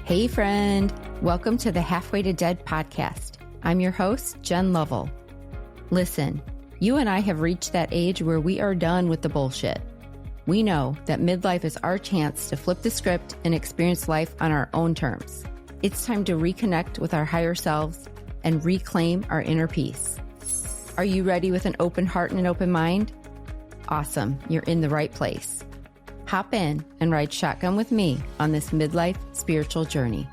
Hey friend, welcome to the Halfway to Dead podcast. I'm your host, Jen Lovell. Listen, you and I have reached that age where we are done with the bullshit. We know that midlife is our chance to flip the script and experience life on our own terms. It's time to reconnect with our higher selves and reclaim our inner peace. Are you ready with an open heart and an open mind? Awesome, you're in the right place. Hop in and ride shotgun with me on this midlife spiritual journey.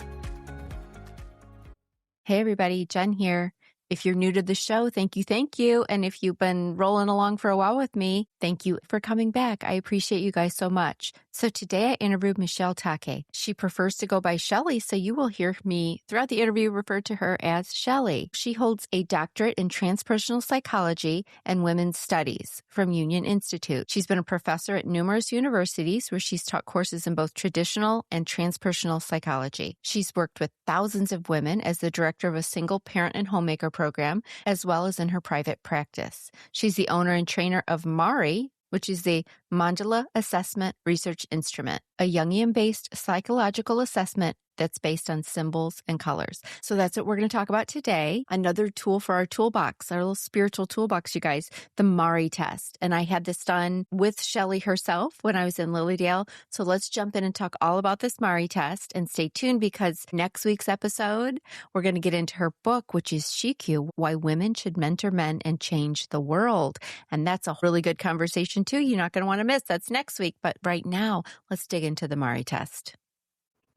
Hey everybody, Jen here. If you're new to the show, thank you. And if you've been rolling along for a while with me, thank you for coming back. I appreciate you guys so much. So today I interviewed Michele Takei. She prefers to go by Shelley, so you will hear me throughout the interview refer to her as Shelley. She holds a doctorate in transpersonal psychology and women's studies from Jungian Institute. She's been a professor at numerous universities where she's taught courses in both traditional and transpersonal psychology. She's worked with thousands of women as the director of a single parent and homemaker program, as well as in her private practice. She's the owner and trainer of MARI, which is the Mandala Assessment Research Instrument, a Jungian-based psychological assessment that's based on symbols and colors. So that's what we're going to talk about today. Another tool for our toolbox, our little spiritual toolbox, you guys, the MARI test. And I had this done with Shelley herself when I was in Lilydale. So let's jump in and talk all about this MARI test, and stay tuned because next week's episode, we're going to get into her book, which is SheQ, Why Women Should Mentor Men and Change the World. And that's a really good conversation too. You're not going to want to miss. That's next week. But right now, let's dig into the MARI test.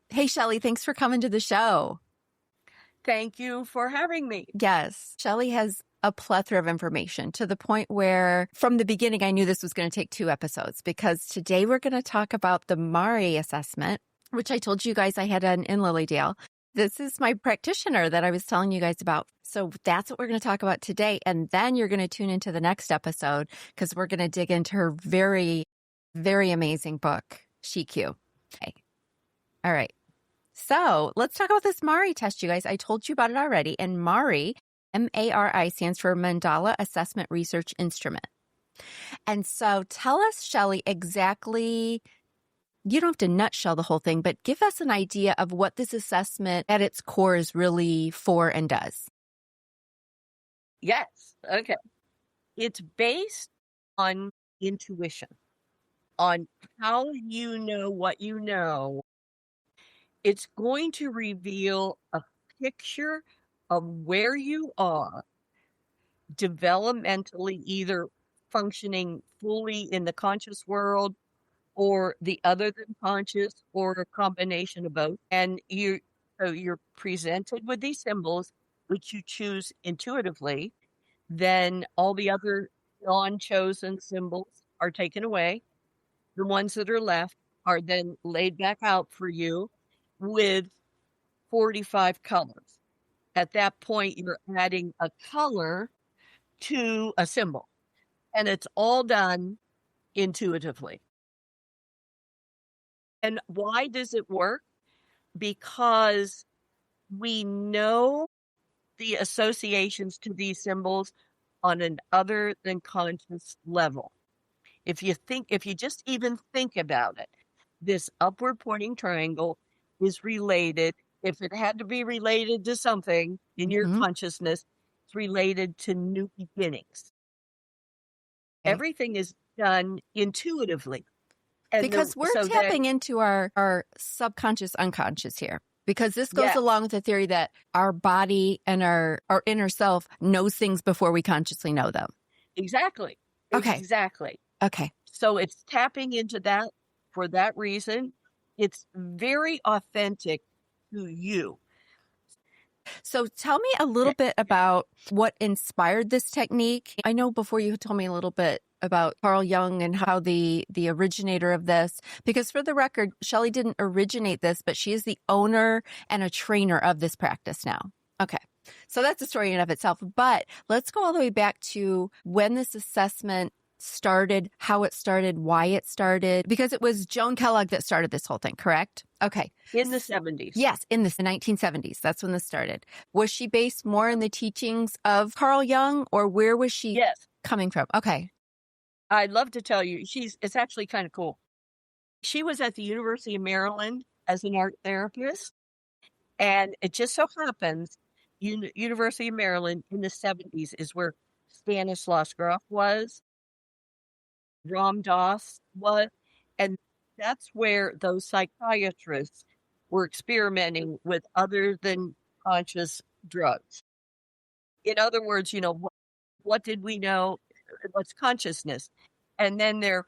Hey, Shelley, thanks for coming to the show. Thank you for having me. Yes. Shelley has a plethora of information to the point where from the beginning, I knew this was going to take 2 episodes because today we're going to talk about the MARI assessment, which I told you guys I had in Lilydale. This is my practitioner that I was telling you guys about. So that's what we're going to talk about today. And then you're going to tune into the next episode because we're going to dig into her very, very amazing book, SheQ. Okay. All right. So let's talk about this MARI test, you guys. I told you about it already. And MARI, M-A-R-I, stands for Mandala Assessment Research Instrument. And so tell us, Shelley, exactly, you don't have to nutshell the whole thing, but give us an idea of what this assessment at its core is really for and does. Yes. Okay. It's based on intuition, on how you know what you know. It's going to reveal a picture of where you are developmentally, either functioning fully in the conscious world or the other than conscious, or a combination of both. And you're presented with these symbols, which you choose intuitively. Then all the other non-chosen symbols are taken away. The ones that are left are then laid back out for you with 45 colors. At that point, you're adding a color to a symbol, and it's all done intuitively. And why does it work? Because we know the associations to these symbols on an other than conscious level. If you just even think about it, this upward pointing triangle is related. If it had to be related to something in your consciousness, it's related to new beginnings. Okay. Everything is done intuitively. And because we're tapping into our subconscious, unconscious here. Because this goes along with the theory that our body and our inner self knows things before we consciously know them. Exactly. Okay. Exactly. Okay. So it's tapping into that for that reason. It's very authentic to you. So tell me a little bit about what inspired this technique. I know before you told me a little bit about Carl Jung and how the originator of this, because for the record, Shelley didn't originate this, but she is the owner and a trainer of this practice now. Okay. So that's a story in and of itself. But let's go all the way back to when this assessment started, how it started, why it started, because it was Joan Kellogg that started this whole thing, correct? Okay. In the 70s. Yes, in the 1970s. That's when this started. Was she based more in the teachings of Carl Jung, or where was she coming from? Okay. I'd love to tell you. It's actually kind of cool. She was at the University of Maryland as an art therapist. And it just so happens, University of Maryland in the 70s is where Stanislaus Grof was, Ram Dass was, and that's where those psychiatrists were experimenting with other than conscious drugs. In other words, what did we know? What's consciousness? And then they're,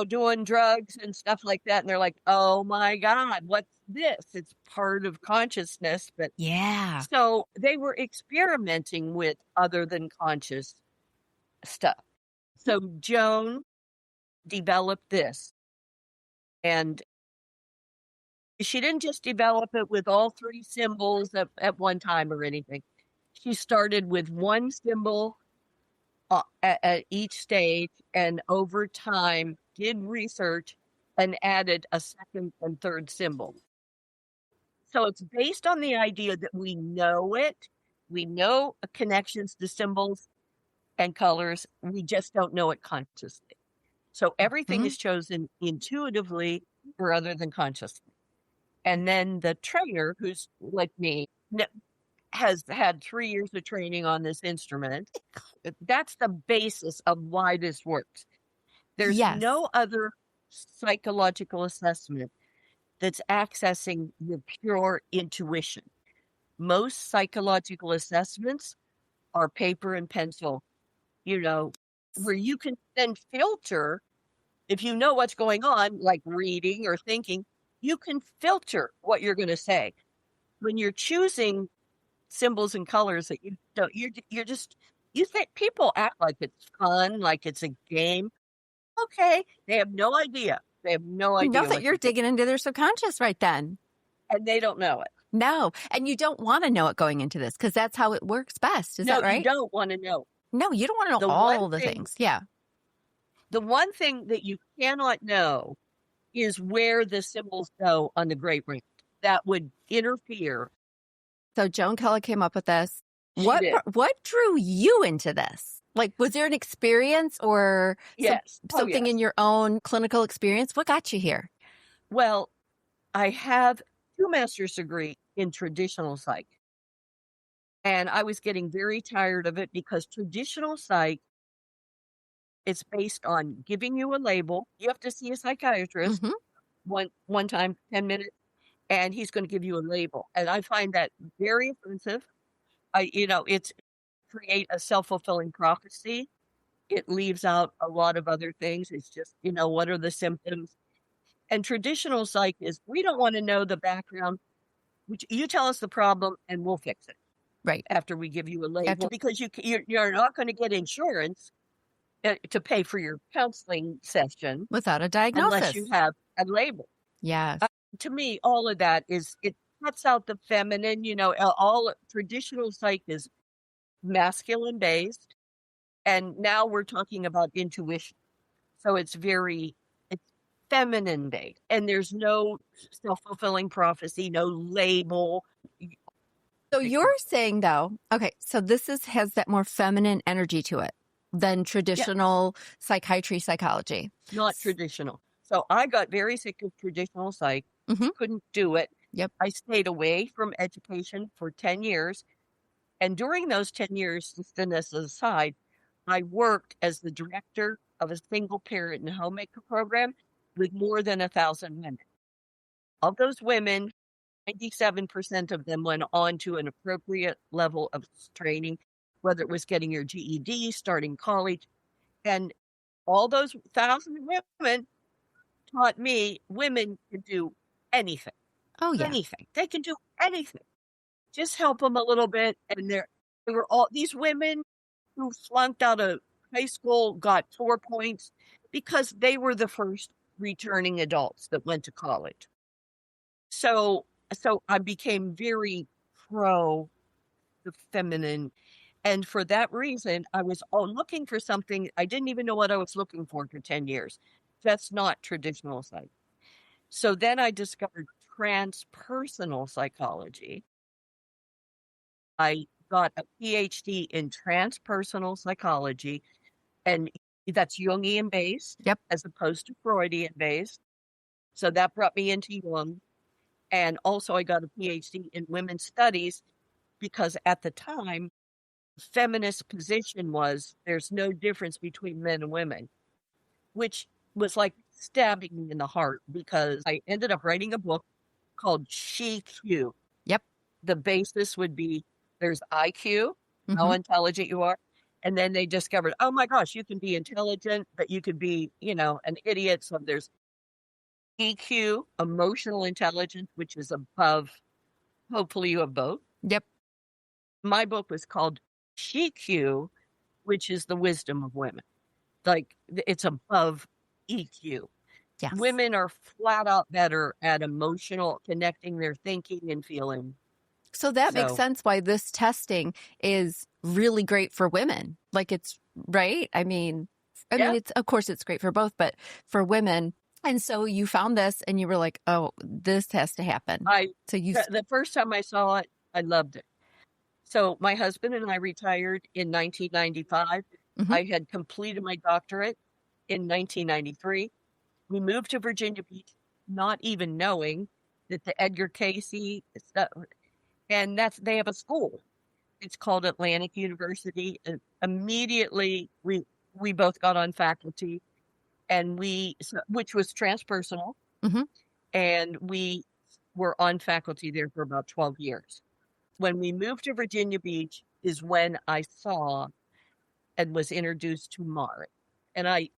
doing drugs and stuff like that. And they're like, oh my God, what's this? It's part of consciousness. But Yeah. so they were experimenting with other than conscious stuff. So Joan developed this. And she didn't just develop it with all three symbols at one time or anything. She started with one symbol at each stage, and over time did research and added a second and third symbol. So it's based on the idea that we know it. We know connections to symbols and colors. We just don't know it consciously. So everything is chosen intuitively or other than consciously. And then the trainer, who's like me, has had 3 years of training on this instrument. That's the basis of why this works. There's no other psychological assessment that's accessing your pure intuition. Most psychological assessments are paper and pencil, where you can then filter. If you know what's going on, like reading or thinking, you can filter what you're going to say. When you're choosing symbols and colors that you don't, you think people act like it's fun, like it's a game. Okay. They have no idea. They have no idea. Know that you're digging into their subconscious right then. And they don't know it. No. And you don't want to know it going into this because that's how it works best. Is that right? No, you don't want to know. No, you don't want to know all the things. Yeah. The one thing that you cannot know is where the symbols go on the great ring. That would interfere. So Joan Keller came up with this. What drew you into this? Like, was there an experience or something in your own clinical experience? What got you here? Well, I have 2 master's degrees in traditional psych. And I was getting very tired of it because traditional psych, it's based on giving you a label. You have to see a psychiatrist one time, 10 minutes, and he's going to give you a label. And I find that very offensive. It's create a self-fulfilling prophecy. It leaves out a lot of other things. It's just, what are the symptoms? And traditional psych is, we don't want to know the background. You tell us the problem and we'll fix it. Right. After we give you a label, because you're not going to get insurance to pay for your counseling session without a diagnosis, unless you have a label. Yes. To me, all of that it cuts out the feminine. All traditional psych is masculine based, and now we're talking about intuition. So it's feminine based, and there's no self-fulfilling prophecy, no label. So you're saying though, okay, so this has that more feminine energy to it than traditional psychiatry, psychology. Not traditional. So I got very sick of traditional psych. Couldn't do it. Yep. I stayed away from education for 10 years. And during those 10 years, just as an aside, I worked as the director of a single parent and homemaker program with more than 1,000 women. Of those women, 97% of them went on to an appropriate level of training, whether it was getting your GED, starting college. And all those 1,000 women taught me women can do anything. Oh, yeah. Anything. They can do anything. Just help them a little bit. And they were all these women who flunked out of high school, got 4 points because they were the first returning adults that went to college. So I became very pro the feminine. And for that reason, I was looking for something. I didn't even know what I was looking for 10 years. That's not traditional psych. So then I discovered transpersonal psychology. I got a PhD in transpersonal psychology, and that's Jungian based, Yep, as opposed to Freudian based. So that brought me into Jung. And also I got a PhD in women's studies because at the time, feminist position was there's no difference between men and women, which was like stabbing me in the heart because I ended up writing a book called She Q. Yep. The basis would be there's IQ, how Mm-hmm. intelligent you are. And then they discovered, oh my gosh, you can be intelligent, but you could be, an idiot. So there's EQ, emotional intelligence, which is above, hopefully you have both. Yep. My book was called She Q, which is the wisdom of women. Like it's above EQ. Yes. Women are flat out better at emotional connecting their thinking and feeling. So that makes sense why this testing is really great for women. Like it's right. I mean, it's, of course it's great for both, but for women. And so you found this and you were like, oh, this has to happen. The first time I saw it, I loved it. So my husband and I retired in 1995. Mm-hmm. I had completed my doctorate in 1993. We moved to Virginia Beach, not even knowing that the Edgar Cayce stuff, and they have a school. It's called Atlantic University. And immediately we both got on faculty, and which was transpersonal, mm-hmm. and we were on faculty there for about 12 years. When we moved to Virginia Beach is when I saw and was introduced to Mari, and I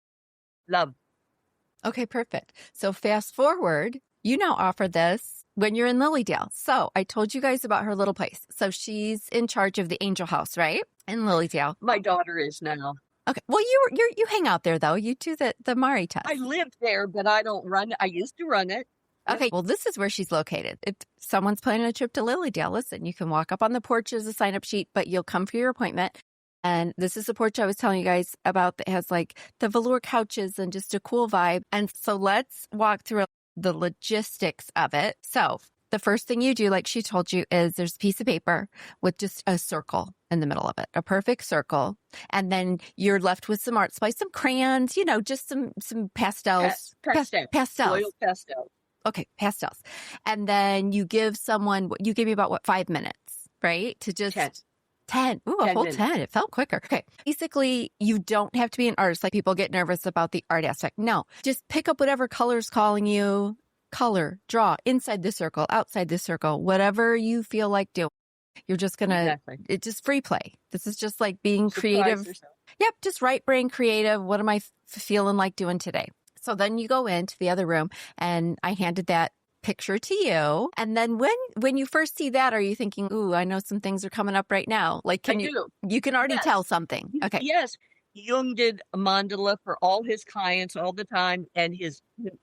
loved it. Okay, perfect. So fast forward, you now offer this when you're in Lilydale. So I told you guys about her little place. So she's in charge of the Angel House, right? In Lilydale. My daughter is now. Okay. Well, you hang out there though. You do the Mari test. I live there, but I don't run it. I used to run it. Okay. Well, this is where she's located. If someone's planning a trip to Lilydale, listen, you can walk up on the porch as a sign-up sheet, but you'll come for your appointment. And this is the porch I was telling you guys about that has like the velour couches and just a cool vibe. And so let's walk through the logistics of it. So the first thing you do, like she told you, is there's a piece of paper with just a circle in the middle of it, a perfect circle. And then you're left with some art supplies, some crayons, just some pastels. Pastels. Oil pastels. Okay, pastels. And then you give me about 5 minutes, right? To just 10. Ooh, a whole minutes. 10. It felt quicker. Okay. Basically, you don't have to be an artist. Like people get nervous about the art aspect. No, just pick up whatever color's calling you. Color, draw inside the circle, outside the circle, whatever you feel like doing. You're just going to, It's just free play. This is just like being creative. Yep. Just right brain creative. What am I feeling like doing today? So then you go into the other room and I handed that picture to you. And then when you first see that, are you thinking, ooh, I know some things are coming up right now? Like, you can already tell something. Okay. Yes. Jung did a mandala for all his clients all the time and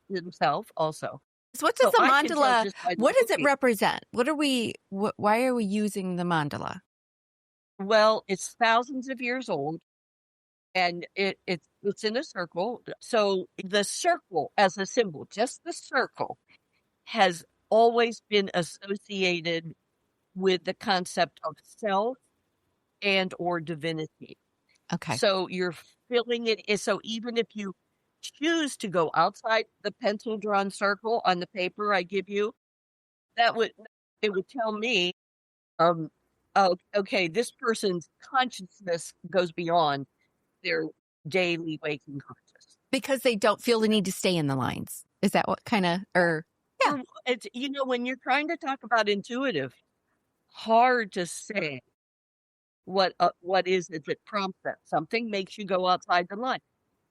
himself also. So what does the mandala, what does it represent? Why are we using the mandala? Well, it's thousands of years old and it's in a circle. So the circle as a symbol, just the circle, has always been associated with the concept of self and or divinity. Okay. So you're filling it. So even if you choose to go outside the pencil drawn circle on the paper I give you, it would tell me, okay, this person's consciousness goes beyond their daily waking consciousness. Because they don't feel the need to stay in the lines. Is that what kind of, yeah. It's, when you're trying to talk about intuitive, hard to say what is it that prompts that. Something makes you go outside the line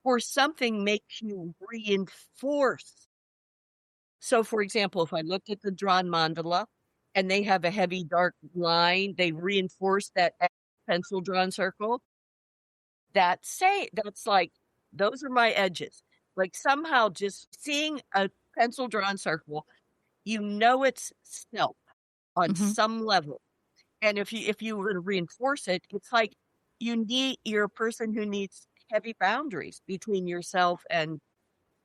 or something makes you reinforce. So for example, if I looked at the drawn mandala and they have a heavy dark line, they reinforce that pencil drawn circle. That's like, those are my edges. Like somehow just seeing a pencil drawn circle, it's self on some level. And if you were to reinforce it, it's like you're a person who needs heavy boundaries between yourself and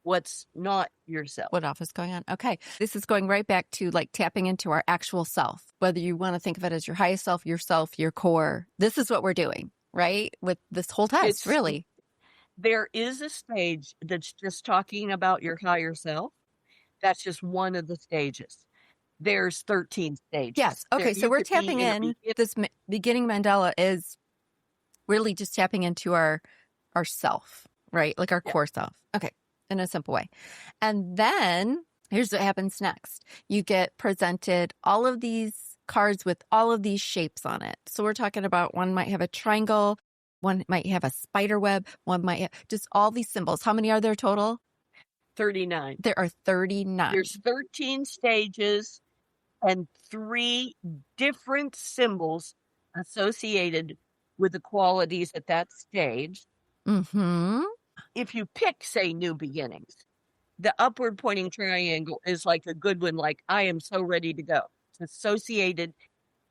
what's not yourself. What else is going on? Okay. This is going right back to like tapping into our actual self, whether you want to think of it as your highest self, yourself, your core. This is what we're doing, right? With this whole test, really. There is a stage that's just talking about your higher self. That's just one of the stages. there's 13 stages. Yes. Okay. So we're tapping in. This beginning mandala is really just tapping into our self, right? Like our core self. Okay. In a simple way. And then here's what happens next. You get presented all of these cards with all of these shapes on it. So we're talking about one might have a triangle, one might have a spider web, one might have just all these symbols. How many are there total? 39. There are 39. There's 13 stages and 3 different symbols associated with the qualities at that stage. Mm-hmm. If you pick, say, new beginnings, the upward pointing triangle is like a good one, like I am so ready to go. It's associated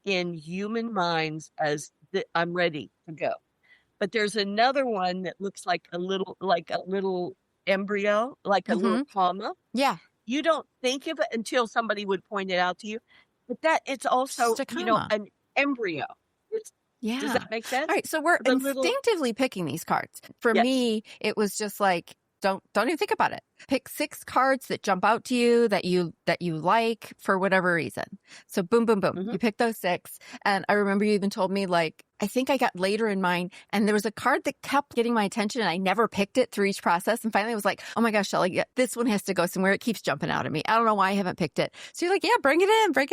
in human minds as I'm ready to go. But there's another one that looks like a little embryo, like a little comma. Yeah. You don't think of it until somebody would point it out to you. But that it's also, an embryo. Yeah. Does that make sense? All right. So we're instinctively picking these cards. For me, it was just like, don't even think about it. Pick 6 cards that jump out to you that you like for whatever reason. So boom, boom, boom. Mm-hmm. You pick those 6. And I remember you even told me, like, I think I got later in mine and there was a card that kept getting my attention and I never picked it through each process. And finally I was like, oh my gosh, Shelley, this one has to go somewhere. It keeps jumping out at me. I don't know why I haven't picked it. So you're like, yeah, bring it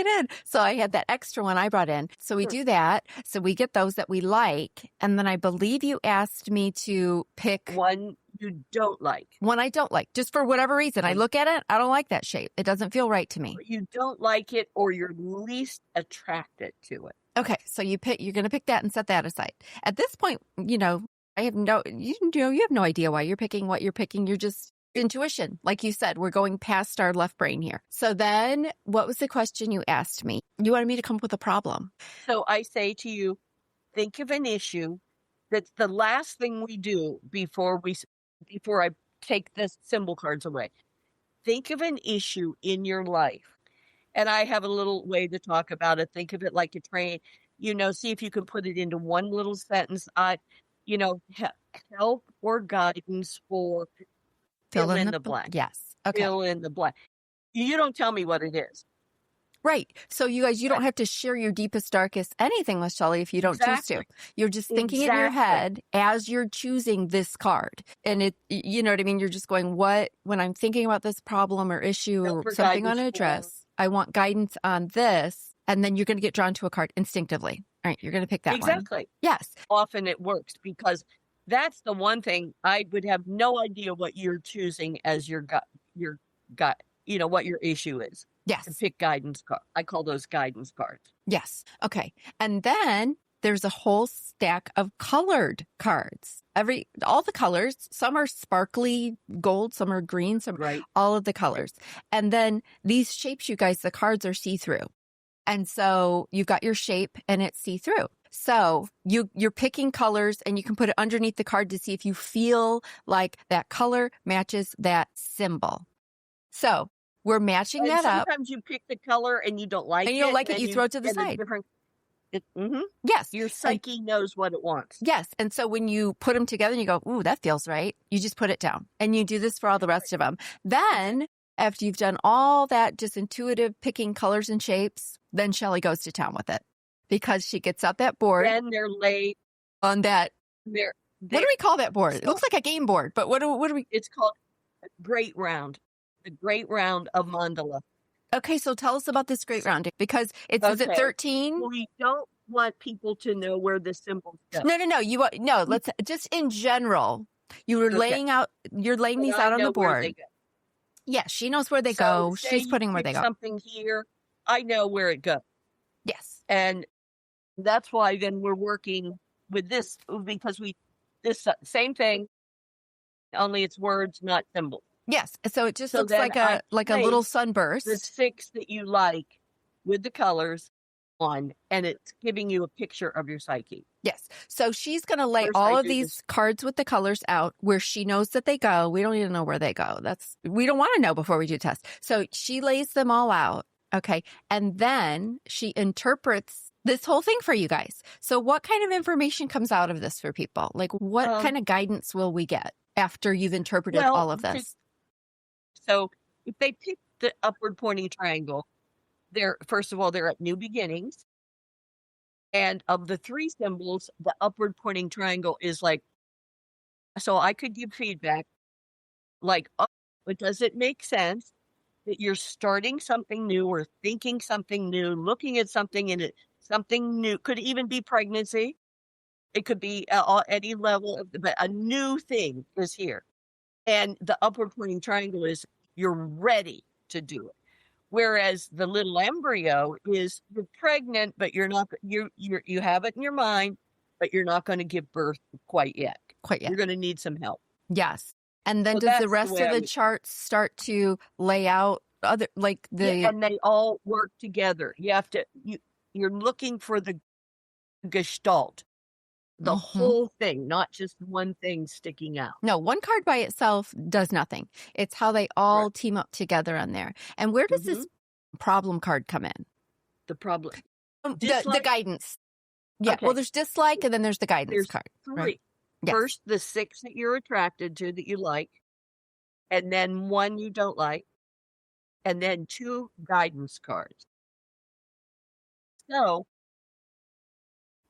in. So I had that extra one I brought in. So we do that. So we get those that we like. And then I believe you asked me to pick one you don't like. One I don't like, just for whatever reason. I look at it, I don't like that shape. It doesn't feel right to me. You don't like it or you're least attracted to it. Okay, so you're going to pick that and set that aside. At this point, you have no idea why you're picking what you're picking. You're just intuition. Like you said, we're going past our left brain here. So then what was the question you asked me? You wanted me to come up with a problem. So I say to you, think of an issue that's the last thing we do before I take the symbol cards away. Think of an issue in your life. And I have a little way to talk about it. Think of it like a train, see if you can put it into one little sentence. Help or guidance for fill in the blank. Yes. Okay. Fill in the blank. You don't tell me what it is. Right. So you guys, you don't have to share your deepest, darkest anything with Shelley if you don't choose to. You're just thinking in your head as you're choosing this card. And you know what I mean? You're just going, when I'm thinking about this problem or issue or something I want to address, I want guidance on this. And then you're going to get drawn to a card instinctively. All right. You're going to pick that one. Exactly. Yes. Often it works because that's the one thing I would have no idea what you're choosing as your gut, what your issue is. Yes. To pick guidance cards. I call those guidance cards. Yes. Okay. And then there's a whole stack of colored cards. All the colors, some are sparkly gold, some are green, some all of the colors. And then these shapes, you guys, the cards are see-through. And so you've got your shape and it's see-through. So you're picking colors and you can put it underneath the card to see if you feel like that color matches that symbol. So we're matching that up. Sometimes you pick the color and you don't like it. And you don't like it, you throw it to the side. Yes. Your psyche knows what it wants. Yes. And so when you put them together and you go, ooh, that feels right, you just put it down. And you do this for all the rest of them. Then after you've done all that just intuitive picking colors and shapes, then Shelley goes to town with it. Because she gets out that board. Then they're laid on that. What do we call that board? It looks like a game board, but what do we? It's called Great Round. The Great Round of Mandala. Okay, so tell us about this Great Round because is it 13? We don't want people to know where the symbols go. No. Let's just in general. You're laying these out on the board. Yes, she knows where they go. She's putting where they go. Something here, I know where it goes. Yes, and that's why then we're working with this because this same thing, only it's words, not symbols. Yes, so it just looks like a little sunburst. The 6 that you like with the colors on, and it's giving you a picture of your psyche. Yes, so she's going to lay all of these cards with the colors out where she knows that they go. We don't even know where they go. We don't want to know before we do test. So she lays them all out. Okay, and then she interprets this whole thing for you guys. So what kind of information comes out of this for people? Like what kind of guidance will we get after you've interpreted all of this? So if they pick the upward pointing triangle, first of all, they're at new beginnings. And of the 3 symbols, the upward pointing triangle is like, so I could give feedback like, oh, but does it make sense that you're starting something new or thinking something new, looking at something in it, something new, could even be pregnancy. It could be any level of, but a new thing is here. And the upward pointing triangle is you're ready to do it. Whereas the little embryo is you're pregnant, but you're not, you have it in your mind, but you're not going to give birth quite yet. Quite yet. You're going to need some help. Yes. And then So does that's the the rest way of I the would- charts start to lay out other, like the, Yeah, and they all work together. You have to, you're looking for the gestalt, the whole thing, not just one thing sticking out. no, one card by itself does nothing. It's how they all team up together on there. And where does this problem card come in? The problem. The guidance. Yeah. Okay. Well, there's dislike and then there's the guidance There's card. 3. Right? Yes. First, the 6 that you're attracted to that you like, and then 1 you don't like, and then 2 guidance cards. So,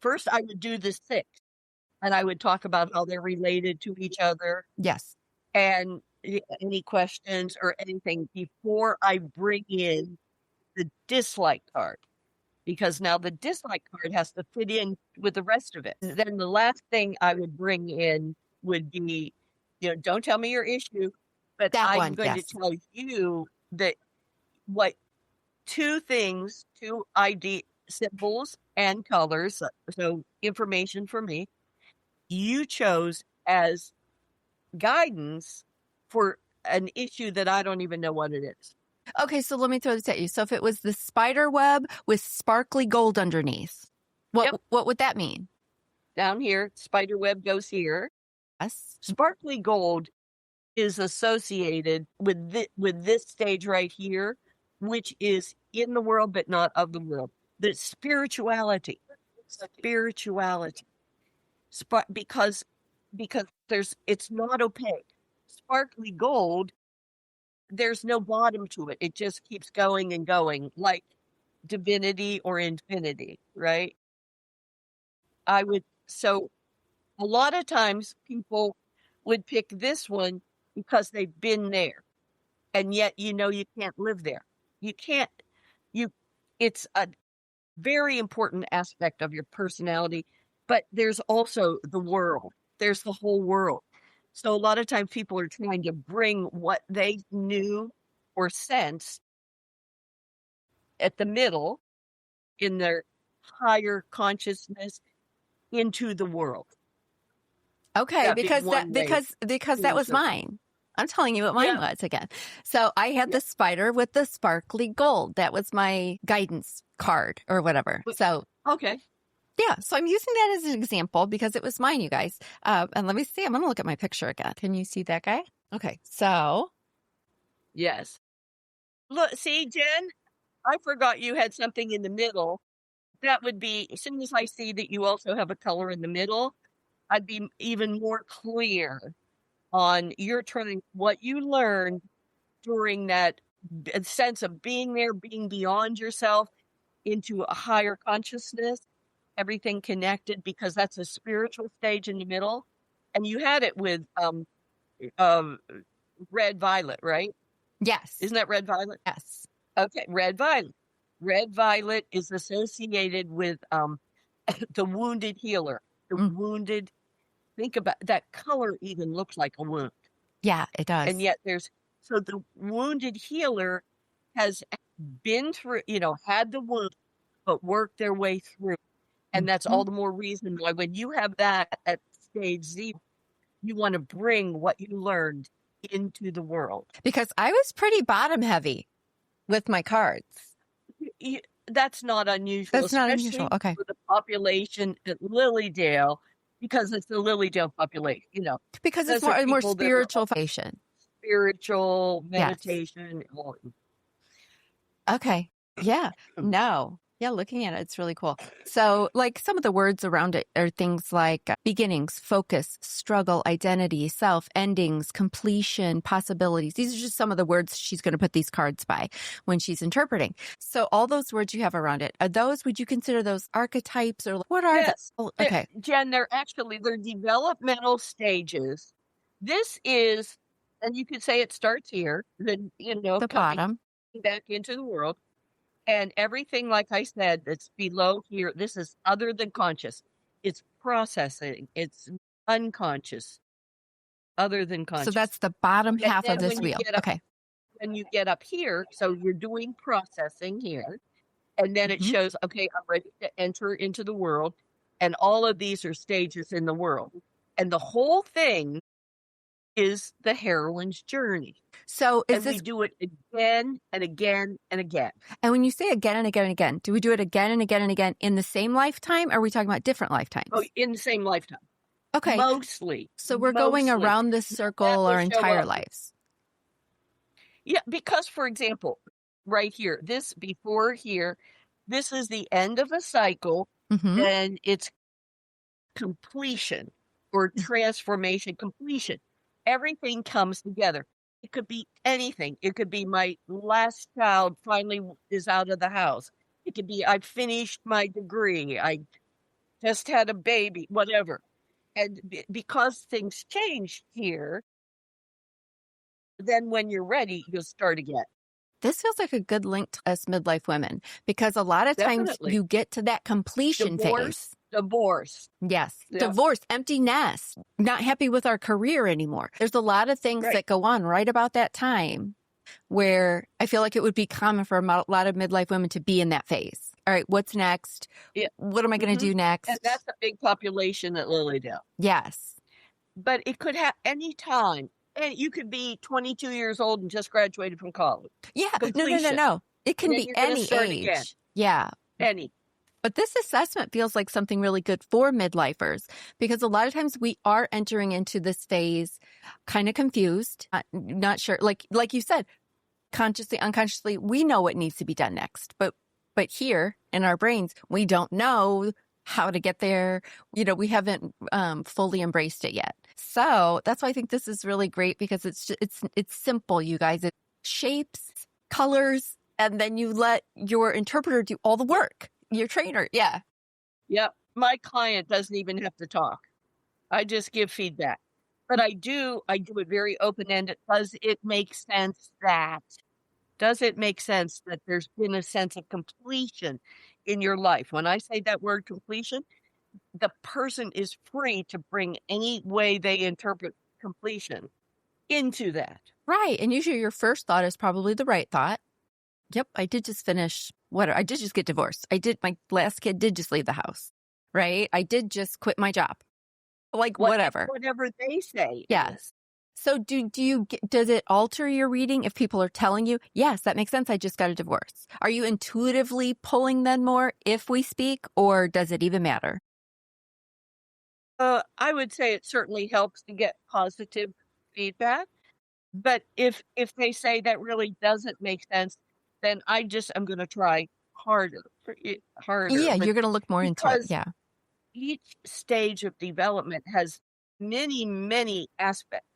first I would do the 6, and I would talk about how they're related to each other. Yes. And any questions or anything before I bring in the dislike card, because now the dislike card has to fit in with the rest of it. And then the last thing I would bring in would be, don't tell me your issue, but I'm going to tell you that what 2 things, 2 ID symbols and colors, so information for me, you chose as guidance for an issue that I don't even know what it is. Okay, so let me throw this at you. So if it was the spider web with sparkly gold underneath, what would that mean? Down here, spider web goes here. Yes. Sparkly gold is associated with this stage right here, which is in the world but not of the world. The spirituality, because it's not opaque. Sparkly gold, there's no bottom to it. It just keeps going and going, like divinity or infinity, right? So a lot of times people would pick this one because they've been there, and yet you can't live there. It's a very important aspect of your personality, but there's also the world. There's the whole world. So a lot of times people are trying to bring what they knew or sensed at the middle in their higher consciousness into the world. Okay, because that was mine. I'm telling you what mine was again. So I had the spider with the sparkly gold. That was my guidance card or whatever. So okay. Yeah, so I'm using that as an example because it was mine, you guys. And let me see. I'm going to look at my picture again. Can you see that guy? Okay, so. Yes. Look, see, Jen, I forgot you had something in the middle. That would be, as soon as I see that you also have a color in the middle, I'd be even more clear on what you learned during that sense of being there, being beyond yourself into a higher consciousness. Everything connected, because that's a spiritual stage in the middle. And you had it with red violet, right? Yes. Isn't that red violet? Yes. Okay, red violet. Red violet is associated with the wounded healer. The wounded, think about that color, even looks like a wound. Yeah, it does. And yet so the wounded healer has been through, had the wound, but worked their way through. And that's all the more reason why when you have that at stage 0, you want to bring what you learned into the world. Because I was pretty bottom heavy with my cards. That's not unusual. That's not unusual. Okay. For the population at Lilydale, because it's the Lilydale population, Because it's more spiritual foundation. Spiritual meditation. Yes. Okay. Yeah. No. Yeah, looking at it, it's really cool. So, like some of the words around it are things like beginnings, focus, struggle, identity, self, endings, completion, possibilities. These are just some of the words she's going to put these cards by when she's interpreting. So, all those words you have around it, are those, would you consider those archetypes or what are Yes. the? Okay. Jen, they're developmental stages. This is, and you could say it starts here, then, The coming bottom. back into the world. And everything, like I said, that's below here, this is other than conscious. It's processing. It's unconscious, other than So conscious. that's the bottom And half of then this wheel. Okay. when you get up here, so you're doing processing here, and then it Mhm. shows, okay, I'm ready to enter into the world. And all of these are stages in the world. And the whole thing is the heroine's journey. So is And we this, do it again and again and again. and when you say again and again and again, do we do it again and again and again in the same lifetime? Or are we talking about different lifetimes? Oh, in the same lifetime. Okay. Mostly. So we're going Mostly. around this That circle will our show entire up. lives. Yeah, because, for example, right here, this before here, this is the end of a cycle, Mm-hmm. and it's completion or transformation, completion. Everything comes together. It could be anything. It could be my last child finally is out of the house. It could be I finished my degree. I just had a baby, whatever. And because things change here, then when you're ready, you'll start again. This feels like a good link to us midlife women because a lot of times Definitely. you get to that completion phase. Divorce. Yes. Yep. Divorce, empty nest, not happy with our career anymore. There's a lot of things that go on right about that time where I feel like it would be common for a lot of midlife women to be in that phase. All right, what's next? Yeah. What am I going to do next? And that's a big population at Lilydale. Yes. But it could have any time. And you could be 22 years old and just graduated from college. Yeah. Completion. No. It can be any age. Again. Yeah. Any. But this assessment feels like something really good for midlifers because a lot of times we are entering into this phase kind of confused, not sure. Like you said, consciously, unconsciously, we know what needs to be done next. But here in our brains, we don't know how to get there. We haven't fully embraced it yet. So that's why I think this is really great because it's simple, you guys. It's shapes, colors, and then you let your interpreter do all the work. Your trainer. Yeah. Yep. My client doesn't even have to talk. I just give feedback. But I do it very open-ended. Does it make sense that there's been a sense of completion in your life? When I say that word completion, the person is free to bring any way they interpret completion into that. Right. And usually your first thought is probably the right thought. Yep, I did just finish. I did just get divorced. My last kid did just leave the house, right? I did just quit my job. Whatever. Whatever they say. Yes. So does it alter your reading if people are telling you, yes, that makes sense, I just got a divorce? Are you intuitively pulling then more if we speak, or does it even matter? I would say it certainly helps to get positive feedback. But if they say that really doesn't make sense, then I'm going to try harder. Yeah, you're going to look more into it. Yeah. Each stage of development has many, many aspects.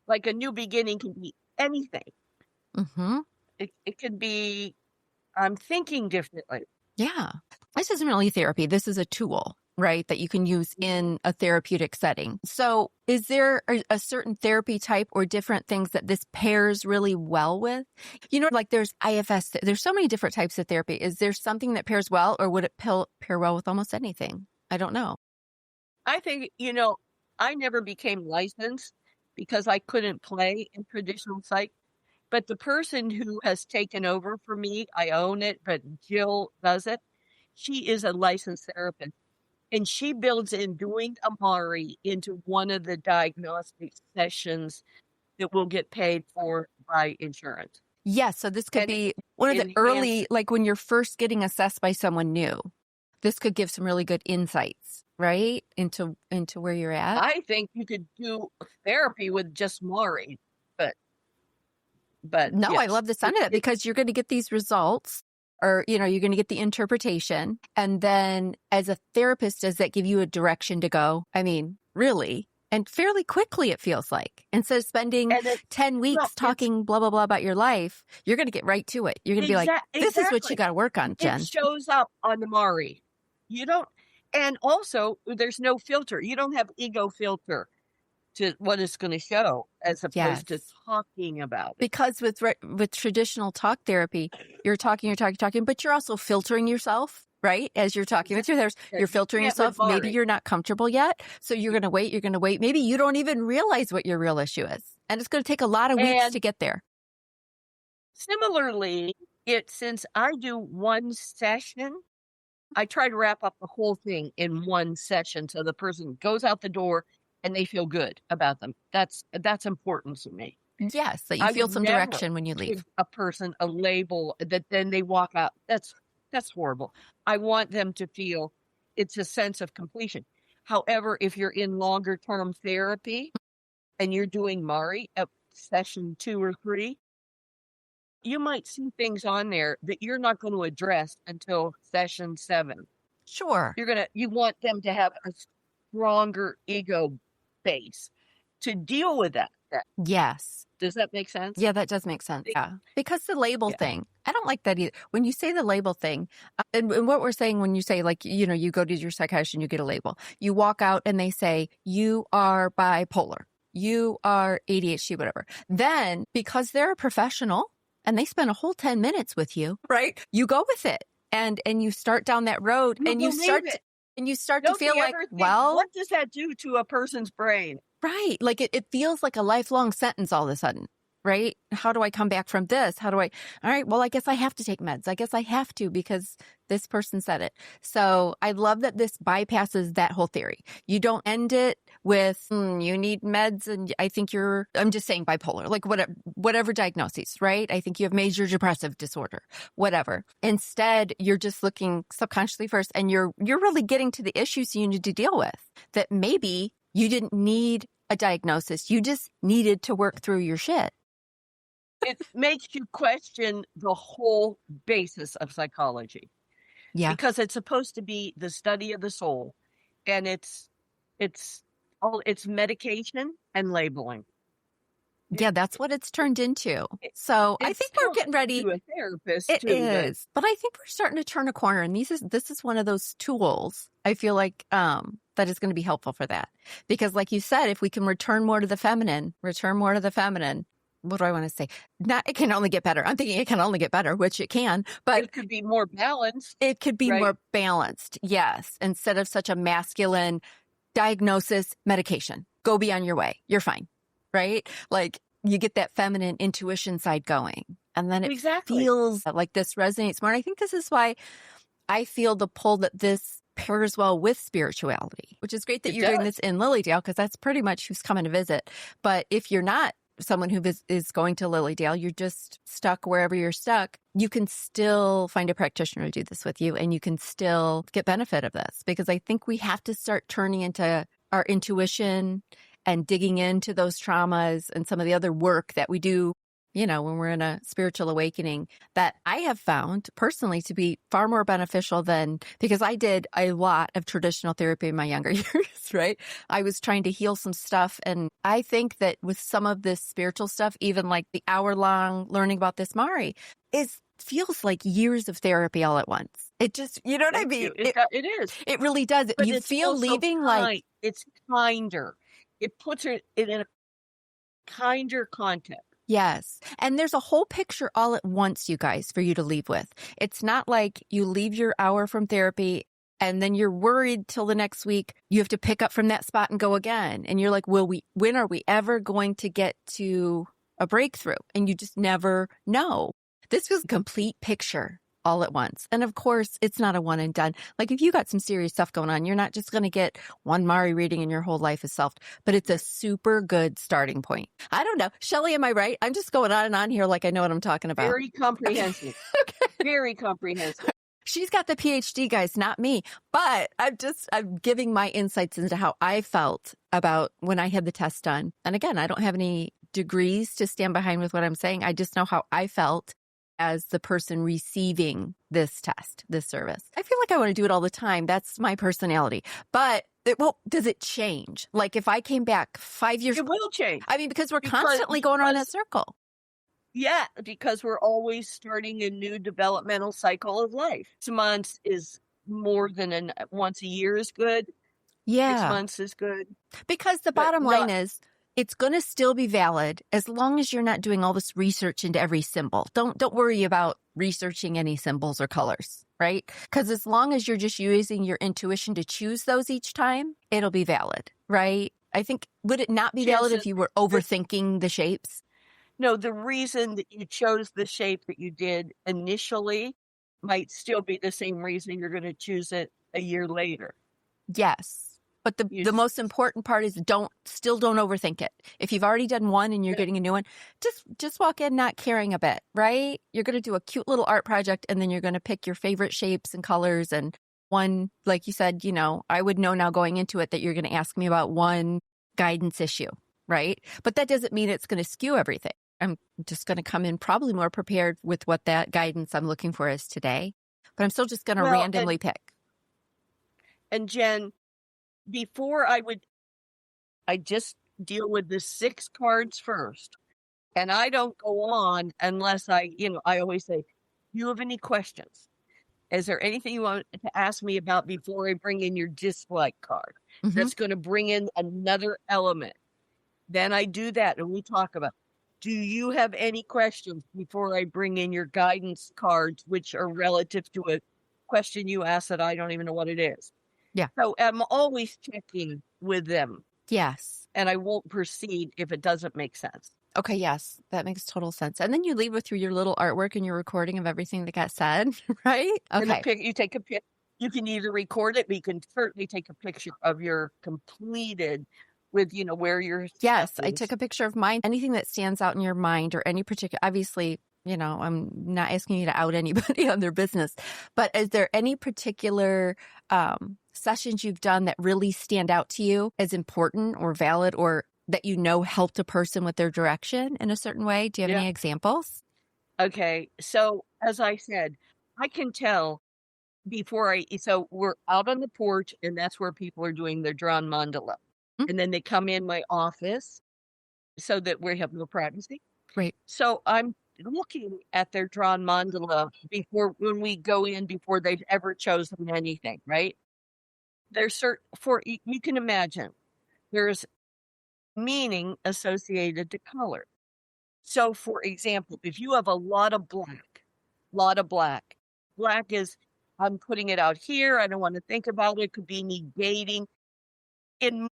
Like a new beginning can be anything. Mm-hmm. It could be, I'm thinking differently. Yeah. This isn't really therapy. This is a tool, right, that you can use in a therapeutic setting. So is there a certain therapy type or different things that this pairs really well with? Like there's IFS, there's so many different types of therapy. Is there something that pairs well, or would it pair well with almost anything? I don't know. I think, I never became licensed because I couldn't play in traditional psych. But the person who has taken over for me, I own it, but Jill does it. She is a licensed therapist. And she builds in doing Amari into one of the diagnostic sessions that will get paid for by insurance. Yes. So this could be one of the early, like when you're first getting assessed by someone new. This could give some really good insights, right? Into where you're at. I think you could do therapy with just Mari, but no, yes. I love the sound of it because you're going to get these results. or, you're going to get the interpretation. And then as a therapist, does that give you a direction to go? I mean, really? And fairly quickly, it feels like. Instead of spending 10 weeks talking blah, blah, blah about your life, you're going to get right to it. You're going to be like, this is what you got to work on, Jen. It shows up on the MARI. You don't, and also there's no filter. You don't have ego filter to what it's going to show as opposed to talking about it. Because with traditional talk therapy, you're talking, but you're also filtering yourself. Right? As you're talking with your therapist, you're filtering yourself. Maybe you're not comfortable yet. So you're going to wait. Maybe you don't even realize what your real issue is. And it's going to take a lot of weeks to get there. Similarly, since I do one session, I try to wrap up the whole thing in one session so the person goes out the door and they feel good about them. That's important to me. Yes, that you feel some direction when you leave. Give a person a label that then they walk out. That's horrible. I want them to feel it's a sense of completion. However, if you're in longer term therapy and you're doing MARI at session 2 or 3, you might see things on there that you're not going to address until session 7. Sure. You want them to have a stronger ego base to deal with that. Yes. Does that make sense? Yeah, that does make sense. Yeah. Because the label thing, I don't like that either. When you say the label thing, and what we're saying when you say, like, you go to your psychiatrist and you get a label, you walk out and they say, you are bipolar, you are ADHD, whatever. Then, because they're a professional and they spend a whole 10 minutes with you, right? You go with it and you start down that road and you start to feel like, well, what does that do to a person's brain? Right. Like it feels like a lifelong sentence all of a sudden, right? How do I come back from this? All right, well, I guess I have to take meds. I guess I have to because this person said it. So I love that this bypasses that whole theory. You don't end it with, you need meds and I think I'm just saying bipolar, like whatever diagnosis, right? I think you have major depressive disorder, whatever. Instead, you're just looking subconsciously first and you're really getting to the issues you need to deal with that maybe you didn't need a diagnosis. You just needed to work through your shit. It makes you question the whole basis of psychology. Yeah. Because it's supposed to be the study of the soul. And it's medication and labeling. Yeah, that's what it's turned into. So I think we're getting ready. To a therapist it is. But I think we're starting to turn a corner. And this is one of those tools I feel like that is going to be helpful for that. Because like you said, if we can return more to the feminine, what do I want to say? It can only get better. I'm thinking it can only get better, which it can, but it could be more balanced. It could be more balanced. Yes. Instead of such a masculine diagnosis, medication, go be on your way. You're fine. Right? Like you get that feminine intuition side going and then it feels like this resonates more. And I think this is why I feel the pull that this pairs well with spirituality, which is great that you're doing this in Lilydale because that's pretty much who's coming to visit. But if you're not someone who is going to Lilydale, you're just stuck wherever you're stuck, you can still find a practitioner to do this with you and you can still get benefit of this because I think we have to start turning into our intuition and digging into those traumas and some of the other work that we do, when we're in a spiritual awakening that I have found personally to be far more beneficial because I did a lot of traditional therapy in my younger years, right? I was trying to heal some stuff. And I think that with some of this spiritual stuff, even like the hour-long learning about this MARI, feels like years of therapy all at once. It just, you know what I mean? It is. It really does. But you feel leaving like... It's kinder. It puts it in a kinder context. Yes. And there's a whole picture all at once, you guys, for you to leave with. It's not like you leave your hour from therapy and then you're worried till the next week. You have to pick up from that spot and go again. And you're like, when are we ever going to get to a breakthrough? And you just never know. This was a complete picture all at once. And of course, it's not a one and done. Like if you got some serious stuff going on, you're not just going to get one MARI reading and your whole life is solved, but it's a super good starting point. I don't know. Shelley, am I right? I'm just going on and on here like I know what I'm talking about. Very comprehensive. Okay. Very comprehensive. She's got the PhD, guys, not me. But I'm giving my insights into how I felt about when I had the test done. And again, I don't have any degrees to stand behind with what I'm saying. I just know how I felt. as the person receiving this test, this service. I feel like I want to do it all the time. That's my personality. But does it change? Like if I came back 5 years, it will change. I mean, because we're constantly going around that circle. Yeah, because we're always starting a new developmental cycle of life. 6 months is more than once a year is good. Yeah. 6 months is good. Because the bottom line is, it's going to still be valid as long as you're not doing all this research into every symbol. Don't worry about researching any symbols or colors, right? Because as long as you're just using your intuition to choose those each time, it'll be valid, right? I think, would it not be valid if you were overthinking the shapes? No, the reason that you chose the shape that you did initially might still be the same reason you're going to choose it a year later. Yes. But the most important part is don't overthink it. If you've already done one and you're getting a new one, just walk in not caring a bit, right? You're going to do a cute little art project and then you're going to pick your favorite shapes and colors. And one, like you said, I would know now going into it that you're going to ask me about one guidance issue, right? But that doesn't mean it's going to skew everything. I'm just going to come in probably more prepared with what that guidance I'm looking for is today. But I'm still just going to randomly pick. And Jen, before I just deal with the 6 cards first. And I don't go on unless I always say, you have any questions? Is there anything you want to ask me about before I bring in your dislike card? Mm-hmm. That's going to bring in another element. Then I do that and we talk about, do you have any questions before I bring in your guidance cards, which are relative to a question you asked that I don't even know what it is? Yeah. So I'm always checking with them. Yes. And I won't proceed if it doesn't make sense. Okay, yes. That makes total sense. And then you leave with your little artwork and your recording of everything that got said, right? Okay. You take a picture. You can either record it, but you can certainly take a picture of your completed with, where you're. Yes, I took a picture of mine. Anything that stands out in your mind or any particular, obviously, I'm not asking you to out anybody on their business, but is there any particular sessions you've done that really stand out to you as important or valid or that helped a person with their direction in a certain way? Do you have any examples? Okay. So as I said, I can tell so we're out on the porch and that's where people are doing their drawn mandala. Mm-hmm. And then they come in my office so that we have no privacy. Right. So I'm looking at their drawn mandala when we go in before they've ever chosen anything, right? There's you can imagine there's meaning associated to color. So for example, if you have a lot of black is, I'm putting it out here. I don't want to think about it. It could be negating in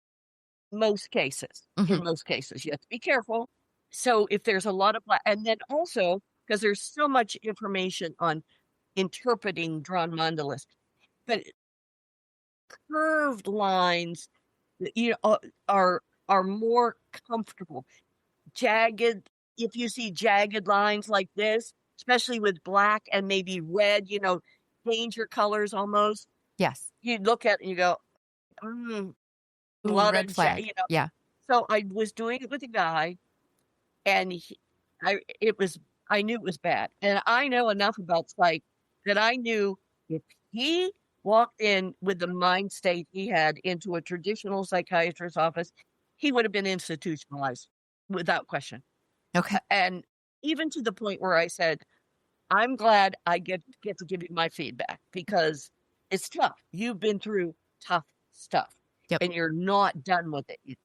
most cases. Mm-hmm. In most cases, you have to be careful. So if there's a lot of black, and then also because there's so much information on interpreting drawn mandalas, but curved lines, are more comfortable. Jagged, if you see jagged lines like this, especially with black and maybe red, danger colors almost. Yes. You look at it and you go, a lot red of flag. Yeah. So I was doing it with a guy, and I knew it was bad, and I know enough about psych that I knew if he walked in with the mind state he had into a traditional psychiatrist's office, he would have been institutionalized without question. Okay. And even to the point where I said, I'm glad I get to give you my feedback because it's tough. You've been through tough stuff. Yep. And you're not done with it.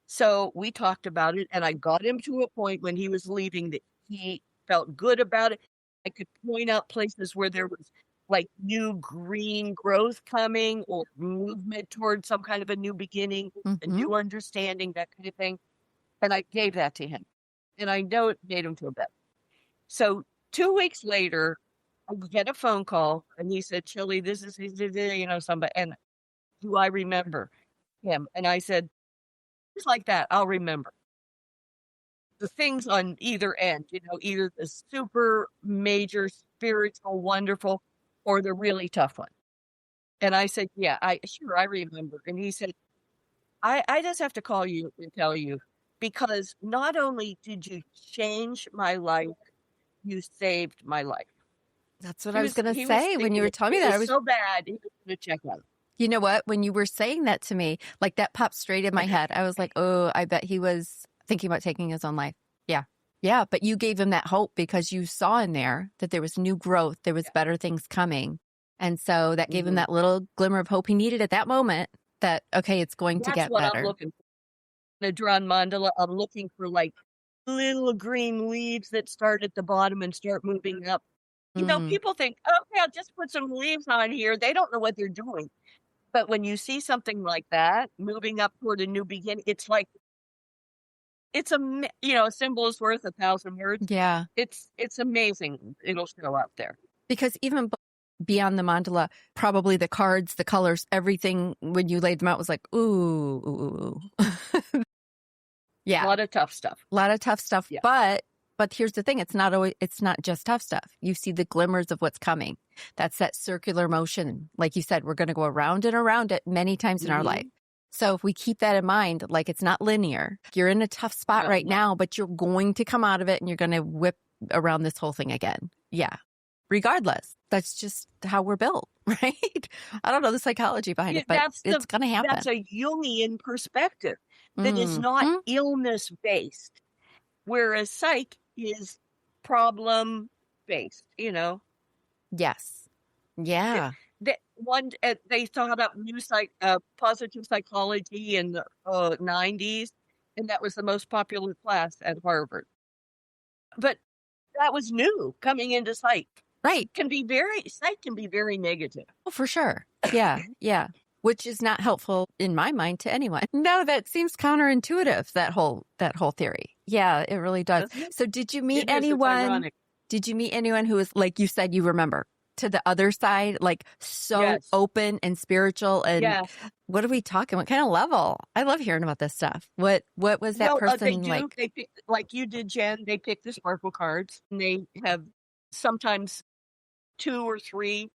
So we talked about it, and I got him to a point when he was leaving that he felt good about it. I could point out places where there was like new green growth coming or movement towards some kind of a new beginning, a new understanding, that kind of thing. And I gave that to him. And I know it made him feel better. So 2 weeks later, I get a phone call, and he said, Shelley, this is, somebody. And do I remember him? And I said, just like that, I'll remember. The things on either end, either the super major, spiritual, wonderful, or the really tough one. And I said, yeah, I remember. And he said, I just have to call you and tell you, because not only did you change my life, you saved my life. That's what I was going to say when you were telling me that. It was so bad, he was going to check out. You know what? When you were saying that to me, like that popped straight in my head. I was like, oh, I bet he was thinking about taking his own life. Yeah. Yeah. But you gave him that hope because you saw in there that there was new growth. There was better things coming. And so that gave him that little glimmer of hope he needed at that moment that, okay, it's going to get better. That's what I'm looking for. In a drawn mandala, I'm looking for like little green leaves that start at the bottom and start moving up. You know, people think, okay, I'll just put some leaves on here. They don't know what they're doing. But when you see something like that, moving up toward a new beginning, it's like, it's a symbol is worth 1,000 words. Yeah. It's amazing. It'll show up there. Because even beyond the mandala, probably the cards, the colors, everything, when you laid them out was like, ooh. Yeah. A lot of tough stuff. Yeah. But here's the thing. It's not just tough stuff. You see the glimmers of what's coming. That's that circular motion. Like you said, we're going to go around and around it many times in our life. So if we keep that in mind, like it's not linear. You're in a tough spot right now, but you're going to come out of it and you're going to whip around this whole thing again. Yeah. Regardless. That's just how we're built, right? I don't know the psychology behind it, but it's going to happen. That's a Jungian perspective that is not illness-based, whereas psych is problem-based, Yes. Yeah. They thought up new positive psychology in the 90s, and that was the most popular class at Harvard. But that was new coming into psych. Right. Psych can be very negative. Oh, for sure. Yeah. Yeah. Which is not helpful in my mind to anyone. No, that seems counterintuitive, that whole theory. Yeah, it really does. So did you meet anyone? Did you meet anyone who was, like you said, you remember, to the other side, like so open and spiritual? And what are we talking? What kind of level? I love hearing about this stuff. What was that person like? They pick, like you did, Jen, they pick the sparkle cards, and they have sometimes 2 or 3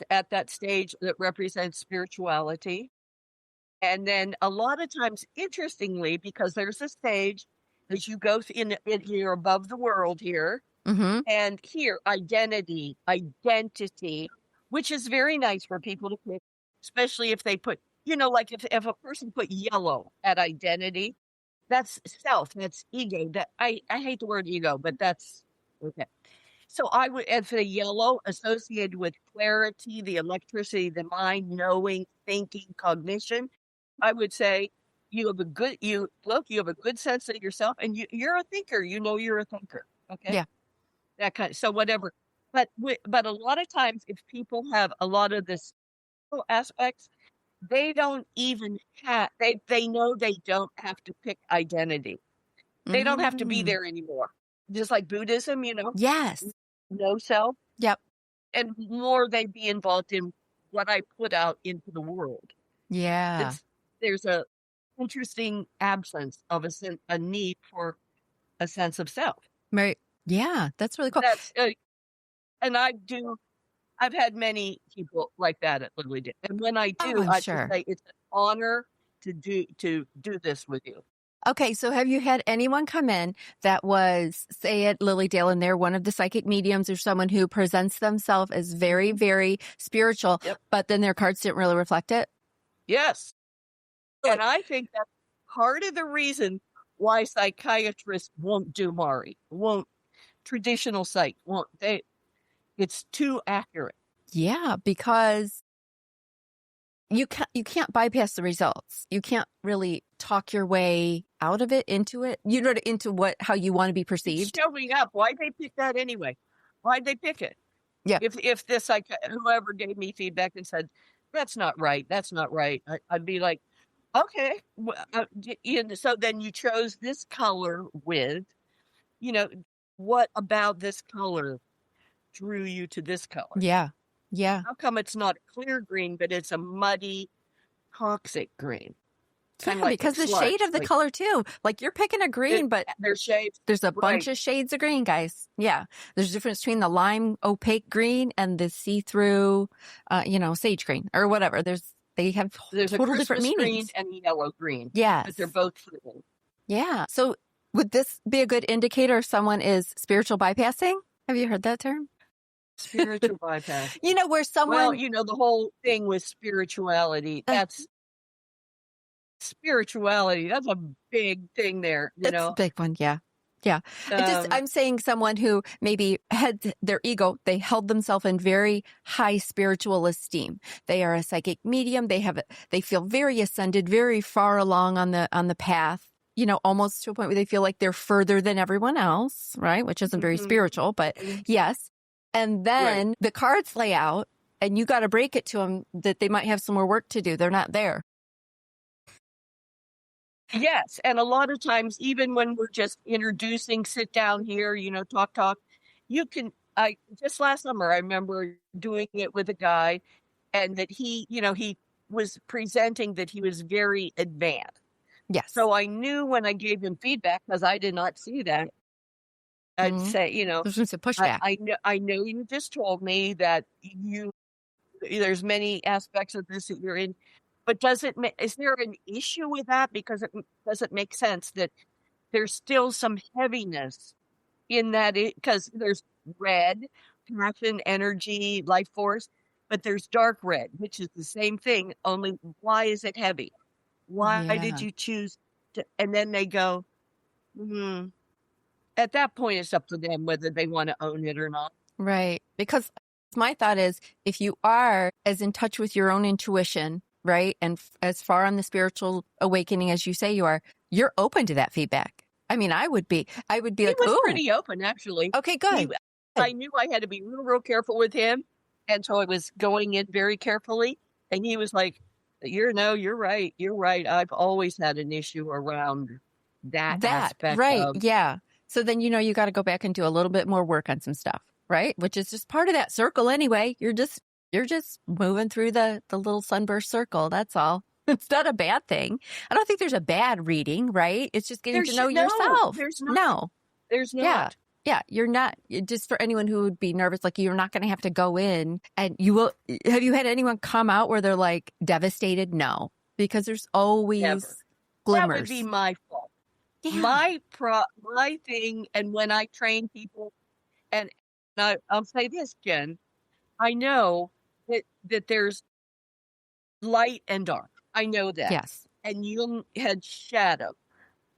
at that stage that represents spirituality. And then a lot of times, interestingly, because there's a stage as you go in you're above the world here, and here, identity, which is very nice for people to pick, especially if they put, like if a person put yellow at identity, that's self, that's ego. That I hate the word ego, but that's okay. So I would, and for the yellow associated with clarity, the electricity, the mind, knowing, thinking, cognition, I would say you have a good sense of yourself, and you're a thinker. You're a thinker. Okay. Yeah. That kind of, so whatever. But a lot of times, if people have a lot of this aspects, they don't even have. They know they don't have to pick identity. They don't have to be there anymore. Just like Buddhism, Yes. No self. Yep. And more they be involved in what I put out into the world. Yeah. There's a interesting absence of a need for a sense of self. Right. Yeah, that's really cool. And I've had many people like that at Lily Dale. And when I do, I should say it's an honor to do this with you. Okay, so have you had anyone come in that was, say, at Lily Dale, and they're one of the psychic mediums or someone who presents themselves as very, very spiritual, but then their cards didn't really reflect it? Yes. And I think that's part of the reason why psychiatrists won't do Mari, traditional psych won't. It's too accurate. Yeah, because you can't bypass the results. You can't really talk your way out of it, into it. Into how you want to be perceived. It's showing up. Why'd they pick that anyway? Why'd they pick it? Yeah. If this whoever gave me feedback and said that's not right, I'd be like, okay. So then you chose this color with, what about this color drew you to this color? Yeah. Yeah. How come it's not clear green, but it's a muddy, toxic green? Kind of because the shade of the color too. Like you're picking a green, but there's shades. There's a bunch of shades of green, guys. Yeah. There's a difference between the lime opaque green and the see-through, sage green or whatever. They have total different meanings. Green and yellow green. Yeah. But they're both fruiting. Yeah. So Would this be a good indicator if someone is spiritual bypassing? Have you heard that term? Spiritual bypass. Where someone... Well, the whole thing with spirituality, that's spirituality. That's a big thing there, It's a big one, yeah. Yeah. I'm saying someone who maybe had their ego, they held themselves in very high spiritual esteem. They are a psychic medium. They feel very ascended, very far along on the path, almost to a point where they feel like they're further than everyone else, right? Which isn't very spiritual, but yes. And then the cards lay out and you got to break it to them that they might have some more work to do. They're not there. Yes, and a lot of times, even when we're just introducing, sit down here, talk, just last summer, I remember doing it with a guy, and that he was presenting that he was very advanced. Yes. So I knew when I gave him feedback, because I did not see that, I'd say, there's some pushback. I know you just told me that there's many aspects of this that you're in. But is there an issue with that? Because does it make sense that there's still some heaviness in that? Because there's red, passion, energy, life force, but there's dark red, which is the same thing. Only why is it heavy? Why did you choose to? And then they go, At that point, it's up to them whether they want to own it or not. Right. Because my thought is, if you are as in touch with your own intuition, right, and as far on the spiritual awakening as you say you are, you're open to that feedback. I mean, I would be he like, was pretty open, actually. Okay, good. I knew I had to be real, real careful with him. And so I was going in very carefully. And he was like, you're right. You're right. I've always had an issue around that aspect. Right. Yeah. So then, you got to go back and do a little bit more work on some stuff, right? Which is just part of that circle anyway. You're just moving through the little sunburst circle. That's all. It's not a bad thing. I don't think there's a bad reading, right? It's just getting to know yourself. There's not. No. There's not. Yeah. You're not, just for anyone who would be nervous, like you're not going to have to go in and you will. Have you had anyone come out where they're like devastated? No, because there's always glimmers. That would be my fault. Yeah. My thing, and when I train people, and I'll say this, Jen, I know that there's light and dark. I know that. Yes. And Jung had shadow.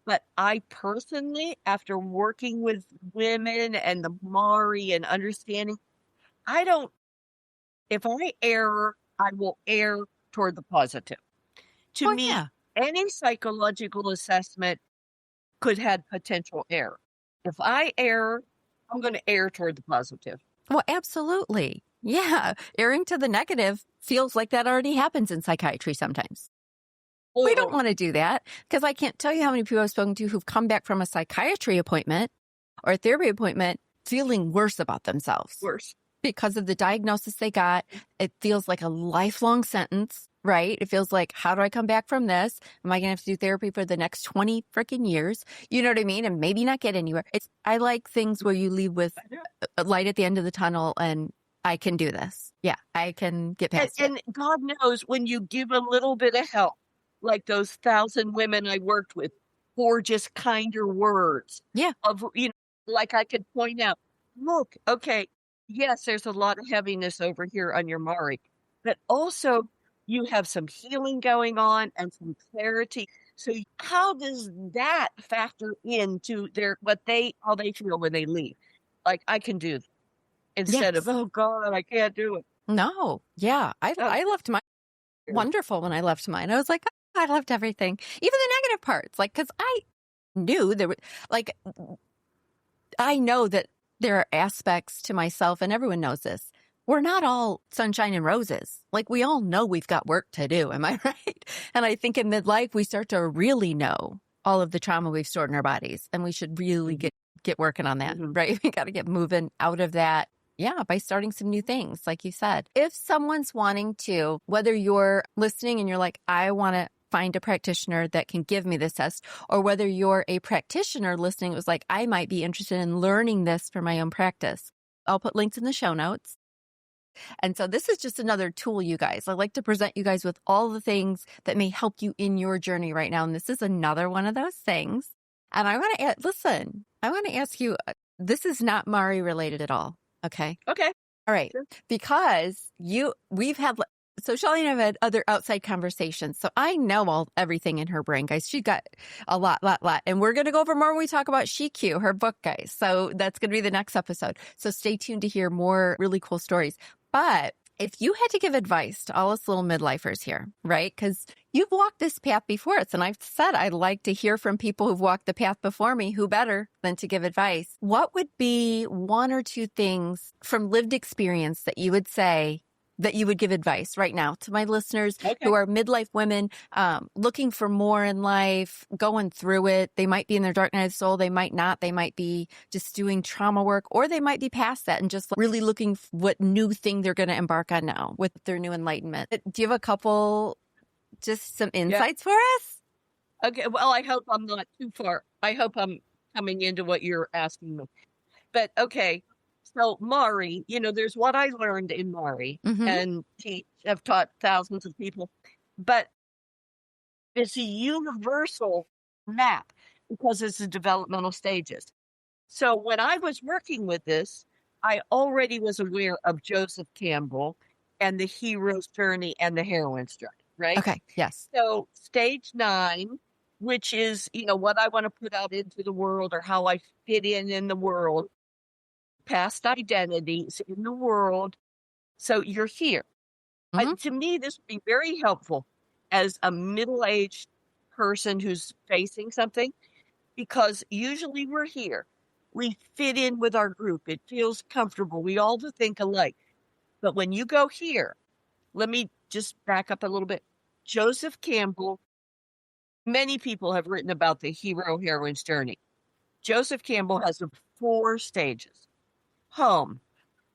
But I personally, after working with women and the Mari and understanding, if I err, I will err toward the positive. To me, any psychological assessment could have potential error. If I err, I'm going to err toward the positive. Well, absolutely. Yeah. Erring to the negative feels like that already happens in psychiatry sometimes. We don't want to do that, because I can't tell you how many people I've spoken to who've come back from a psychiatry appointment or a therapy appointment feeling worse about themselves. Worse. Because of the diagnosis they got. It feels like a lifelong sentence, right? It feels like, how do I come back from this? Am I going to have to do therapy for the next 20 freaking years? You know what I mean? And maybe not get anywhere. I like things where you leave with a light at the end of the tunnel and I can do this. Yeah, I can get past it. And God knows, when you give a little bit of help, like those 1,000 women I worked with, for just kinder words. Yeah. Like I could point out, look, okay, yes, there's a lot of heaviness over here on your Mari, but also you have some healing going on and some clarity. So how does that factor into how they feel when they leave? Like, I can do that instead of, oh God, I can't do it. No. Yeah. I left mine wonderful when I left mine. I was like, I loved everything, even the negative parts. Like, because I knew there were, like, I know that there are aspects to myself, and everyone knows this. We're not all sunshine and roses. Like, we all know we've got work to do. Am I right? And I think in midlife, we start to really know all of the trauma we've stored in our bodies, and we should really get working on that, right? We got to get moving out of that. Yeah, by starting some new things, like you said. If someone's wanting to, whether you're listening and you're like, I want to find a practitioner that can give me this test, or whether you're a practitioner listening, it was like, I might be interested in learning this for my own practice. I'll put links in the show notes. And so this is just another tool, you guys. I like to present you guys with all the things that may help you in your journey right now. And this is another one of those things. And I want to listen, I want to ask you, this is not Mari related at all. Okay. Okay. All right. Sure. Because we've had, so Shelley and I have had other outside conversations. So I know everything in her brain, guys. She got a lot. And we're going to go over more when we talk about SheQ, her book, guys. So that's going to be the next episode. So stay tuned to hear more really cool stories. But if you had to give advice to all us little midlifers here, right? Because you've walked this path before us. And I've said I'd like to hear from people who've walked the path before me. Who better than to give advice? What would be one or two things from lived experience that you would say that you would give advice right now to my listeners who are midlife women, looking for more in life, going through it? They might be in their dark night of the soul. They might not. They might be just doing trauma work, or they might be past that and just really looking for what new thing they're going to embark on now with their new enlightenment. Do you have a couple, just some insights for us? Okay. Well, I hope I'm not too far. I hope I'm coming into what you're asking me. But okay. So Mari, there's what I learned in Mari and I've taught thousands of people, but it's a universal map because it's the developmental stages. So when I was working with this, I already was aware of Joseph Campbell and the hero's journey and the heroine's journey, right? Okay. Yes. So stage 9, which is, what I want to put out into the world or how I fit in the world. Past identities in the world. So you're here. To me, this would be very helpful as a middle-aged person who's facing something, because usually we're here. We fit in with our group. It feels comfortable. We all think alike. But when you go here, let me just back up a little bit. Joseph Campbell, many people have written about the hero-heroine's journey. Joseph Campbell has 4 stages. Home,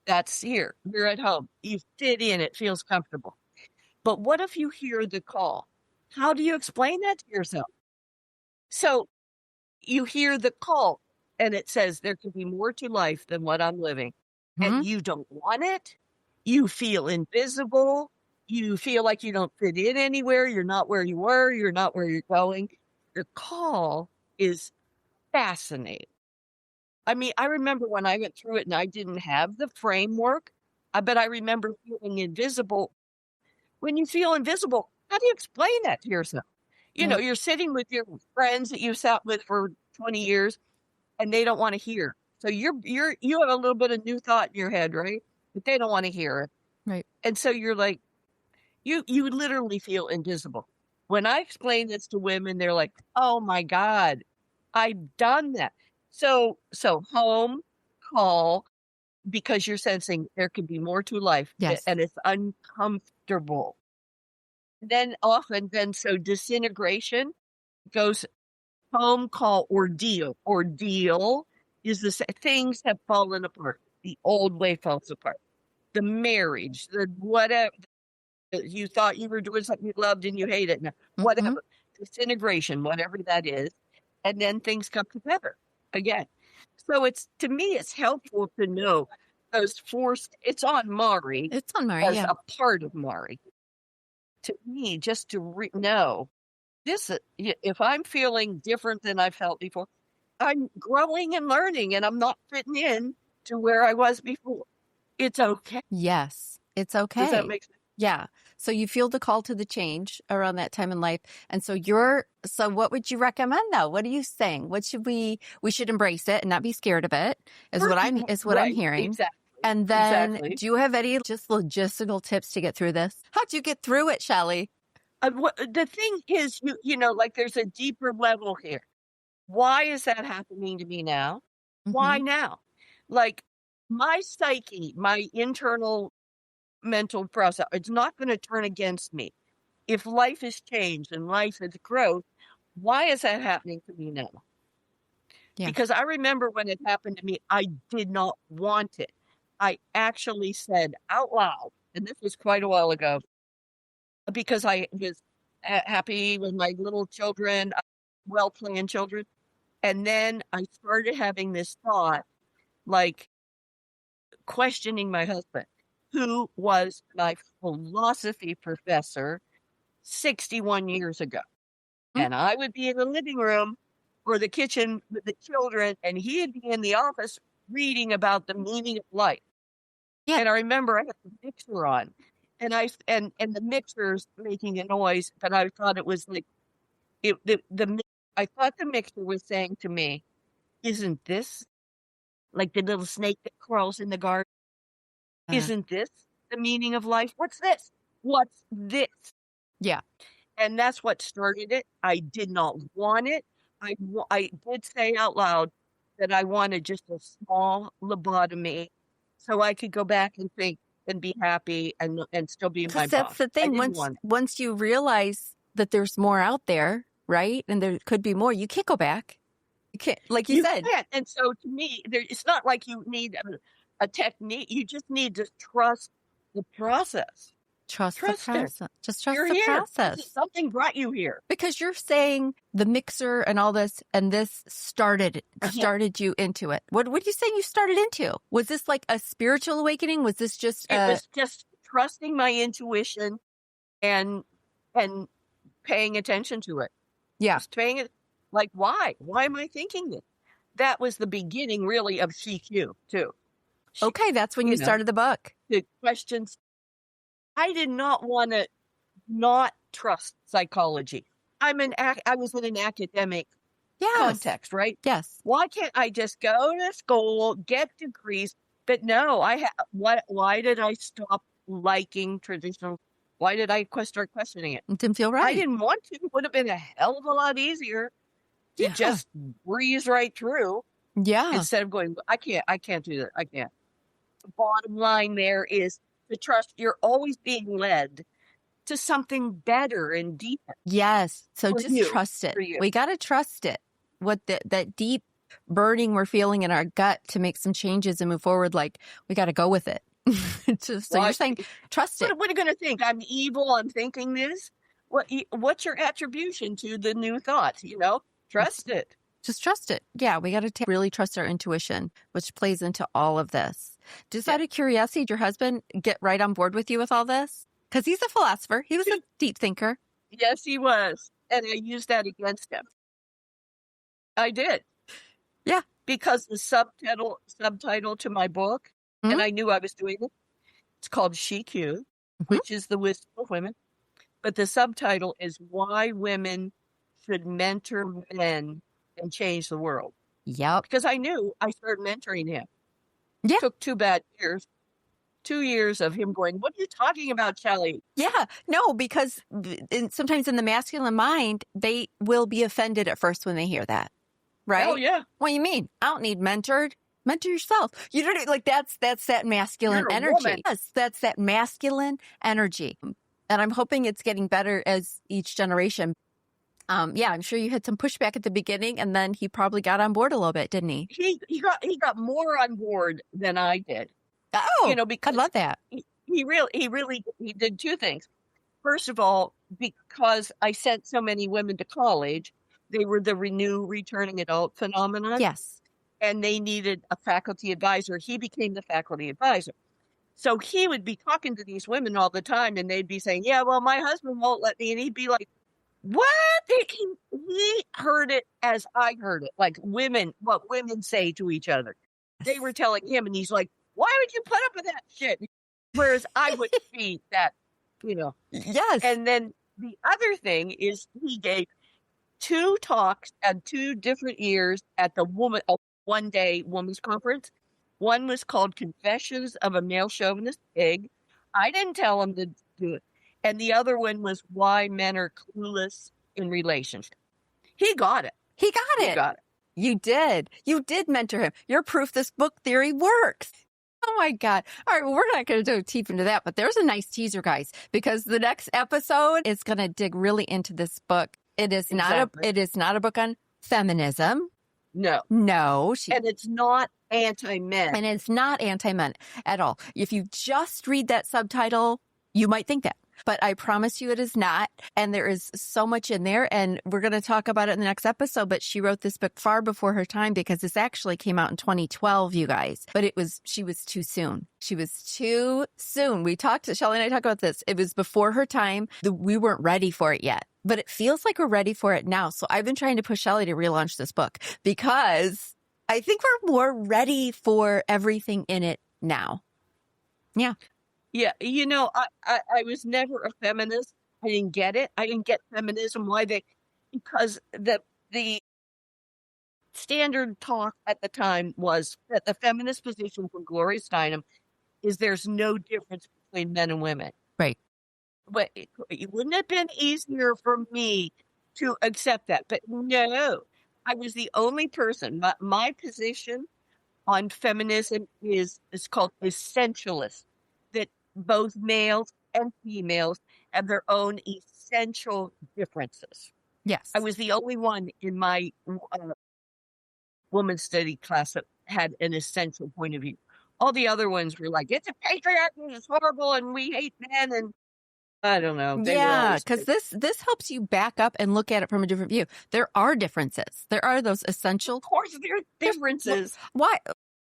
that's here. You're at home. You fit in. It feels comfortable. But what if you hear the call? How do you explain that to yourself? So you hear the call and it says there could be more to life than what I'm living. And you don't want it. You feel invisible. You feel like you don't fit in anywhere. You're not where you were. You're not where you're going. The call is fascinating. I mean, I remember when I went through it and I didn't have the framework, but I remember feeling invisible. When you feel invisible, how do you explain that to yourself? You're sitting with your friends that you sat with for 20 years and they don't want to hear. So you have a little bit of new thought in your head, right? But they don't want to hear it. Right. And so you're like, you literally feel invisible. When I explain this to women, they're like, oh my God, I've done that. So home, call, because you're sensing there could be more to life. Yes. And it's uncomfortable. So disintegration goes home, call, ordeal. Ordeal is things have fallen apart. The old way falls apart. The marriage, the whatever, you thought you were doing something you loved and you hate it now. Whatever. Disintegration, whatever that is. And then things come together again. So to me, it's helpful to know those 4. It's on Mari. It's on Mari, as a part of Mari. To me, just to know this, if I'm feeling different than I felt before, I'm growing and learning, and I'm not fitting in to where I was before. It's okay. Yes, it's okay. Does that make sense? Yeah. So you feel the call to the change around that time in life. And so so what would you recommend though? What are you saying? What should we should embrace it and not be scared of it is what I'm hearing. Exactly. And then do you have any just logistical tips to get through this? How'd you get through it, Shelley? The thing is, like there's a deeper level here. Why is that happening to me now? Why now? Like my psyche, my internal mental process, it's not going to turn against me. If life has changed and life has growth, why is that happening to me now? Yeah. Because I remember when it happened to me, I did not want it. I actually said out loud, and this was quite a while ago, because I was happy with my little children, well-planned children. And then I started having this thought, like questioning my husband, who was my philosophy professor 61 years ago. And I would be in the living room or the kitchen with the children, and he'd be in the office reading about the meaning of life. Yeah. And I remember I had the mixer on, and the mixer's making a noise, but I thought it was like I thought the mixer was saying to me, "Isn't this like the little snake that crawls in the garden? Isn't this the meaning of life? What's this? What's this?" Yeah. And that's what started it. I did not want it. I did say out loud that I wanted just a small lobotomy so I could go back and think and be happy and still be my Because that's boss. the I thing. didn't want it. Once you realize that there's more out there, right? And there could be more, you can't go back. You can't, like you said. Can't. And so to me, it's not like you need a technique. You just need to trust the process. Trust the process. Just trust You're the here. process. Something brought you here. Because you're saying the mixer and all this, and this started you into it. What are you saying you started into? Was this like a spiritual awakening? Was this just It was just trusting my intuition and paying attention to it. Yeah. Just paying it. Like, why? Why am I thinking this? That was the beginning, really, of CQ, too. Okay, that's when you started the book. The questions. I did not want to not trust psychology. I was in an academic context, right? Yes. Why can't I just go to school, get degrees? But no, why did I stop liking traditional? Why did I start questioning it? It didn't feel right. I didn't want to. It would have been a hell of a lot easier to just breeze right through. Yeah. Instead of going, I can't do that. I can't. The bottom line there is to trust. You're always being led to something better and deeper. Yes. So just trust it. We got to trust it. What that deep burning we're feeling in our gut to make some changes and move forward. Like we got to go with it. You're saying trust it. What are you going to think? I'm evil. I'm thinking this. What's your attribution to the new thoughts? Trust it. Just trust it. Yeah, we got to really trust our intuition, which plays into all of this. Just out of curiosity, did your husband get right on board with you with all this? Because he's a philosopher. He was a deep thinker. Yes, he was. And I used that against him. I did. Yeah. Because the subtitle to my book, and I knew I was doing it, it's called SheQ, which is the wisdom of women. But the subtitle is Why Women Should Mentor Men and Change the World. Yep. Because I knew I started mentoring him. Yeah. It took 2 bad years. 2 years of him going, what are you talking about, Shelley? Yeah. No, because sometimes in the masculine mind, they will be offended at first when they hear that. Right? Oh, yeah. What do you mean? I don't need mentored. Mentor yourself. You don't like that's that masculine energy. Woman. Yes, that's that masculine energy. And I'm hoping it's getting better as each generation. I'm sure you had some pushback at the beginning, and then he probably got on board a little bit, didn't he? He got more on board than I did. Oh, because I love that. He did 2 things. First of all, because I sent so many women to college, they were the returning adult phenomenon. Yes. And they needed a faculty advisor. He became the faculty advisor. So he would be talking to these women all the time, and they'd be saying, yeah, well, my husband won't let me. And he'd be like, what? He heard it as I heard it, like what women say to each other. They were telling him, and he's like, why would you put up with that shit? Whereas I would be that, Yes. And then the other thing is he gave 2 talks at 2 different years at the one-day women's conference. One was called Confessions of a Male Chauvinist Pig. I didn't tell him to do it. And the other one was Why Men Are Clueless in Relationships. He got it. He got it. You did. You did mentor him. You're proof this book theory works. Oh my God. All right. Well, we're not going to go deep into that, but there's a nice teaser, guys, because the next episode is going to dig really into this book. It is not a book on feminism. No. And it's not anti-men. And it's not anti-men at all. If you just read that subtitle, you might think that. But I promise you it is not. And there is so much in there. And we're going to talk about it in the next episode. But she wrote this book far before her time because this actually came out in 2012, you guys. But she was too soon. She was too soon. Shelley and I talked about this. It was before her time. We weren't ready for it yet. but it feels like we're ready for it now. So I've been trying to push Shelley to relaunch this book because I think we're more ready for everything in it now. Yeah. Yeah. You know, I was never a feminist. I didn't get it. I didn't get feminism. Because the standard talk at the time was that the feminist position from Gloria Steinem is there's no difference between men and women. Right. But it wouldn't have been easier for me to accept that. But no, I was the only person. My position on feminism is called essentialist, that both males and females have their own essential differences. Yes. I was the only one in my women's study class that had an essential point of view. All the other ones were like, it's a patriarchy, it's horrible, and we hate men, and I don't know. Yeah, because this helps you back up and look at it from a different view. There are differences. There are those essential. Of course, there are differences. Why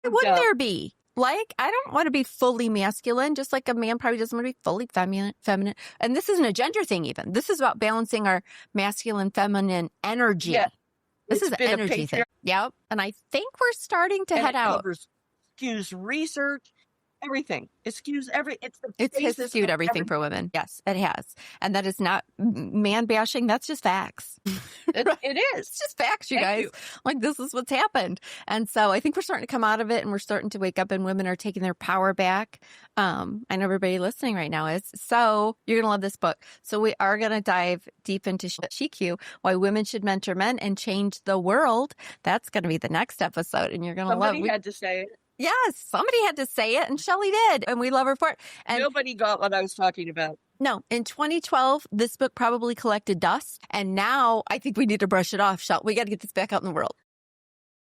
wouldn't there be? Like, I don't want to be fully masculine, just like a man probably doesn't want to be fully feminine. And this isn't a gender thing even. This is about balancing our masculine, feminine energy. Yeah. This is an energy thing. Yep. And I think we're starting to head out. Skews research, everything. It skews It has skewed everything for women. Yes, it has. And that is not man bashing. That's just facts. It is. It's just facts, you guys. Like, this is what's happened. And so I think we're starting to come out of it and we're starting to wake up and women are taking their power back. I know everybody listening right now is. So you're going to love this book. So we are going to dive deep into GQ, why women should mentor men and change the world. That's going to be the next episode. And you're going to love it. Somebody had to say it. Yes, somebody had to say it, and Shelley did, and we love her for it. And nobody got what I was talking about. No, in 2012, this book probably collected dust, and now I think we need to brush it off, Shelley. We got to get this back out in the world.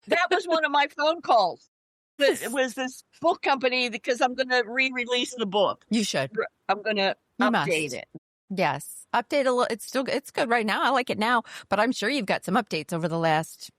That was one of my phone calls. It was this book company, because I'm going to re-release the book. You should. I'm going to update it. Yes, update a little. It's good right now. I like it now, but I'm sure you've got some updates over the last,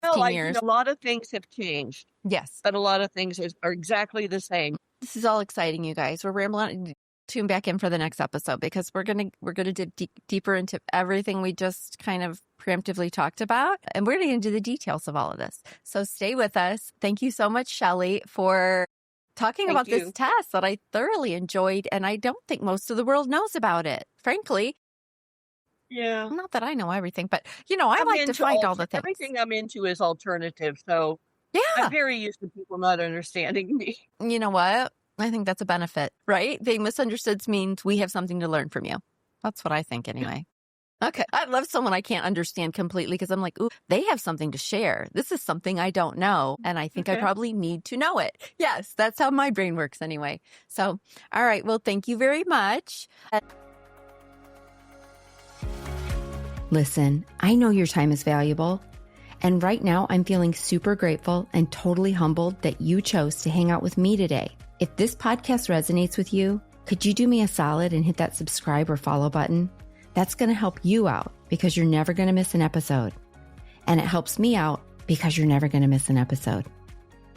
15 years. A lot of things have changed. Yes. But a lot of things are exactly the same. This is all exciting, you guys. We're rambling. Tune back in for the next episode because we're gonna dig deeper into everything we just kind of preemptively talked about, and we're going to get into the details of all of this. So stay with us. Thank you so much, Shelley, for talking about this test that I thoroughly enjoyed, and I don't think most of the world knows about it, frankly. Yeah. Not that I know everything, but, I like to find all the things. Everything I'm into is alternative, so yeah. I'm very used to people not understanding me. You know what? I think that's a benefit, right? Being misunderstood means we have something to learn from you. That's what I think anyway. Okay. I love someone I can't understand completely because I'm like, ooh, they have something to share. This is something I don't know, and I think I probably need to know it. Yes, that's how my brain works anyway. So, all right. Well, thank you very much. Listen, I know your time is valuable. And right now, I'm feeling super grateful and totally humbled that you chose to hang out with me today. If this podcast resonates with you, could you do me a solid and hit that subscribe or follow button? That's going to help you out because you're never going to miss an episode. And it helps me out because you're never going to miss an episode.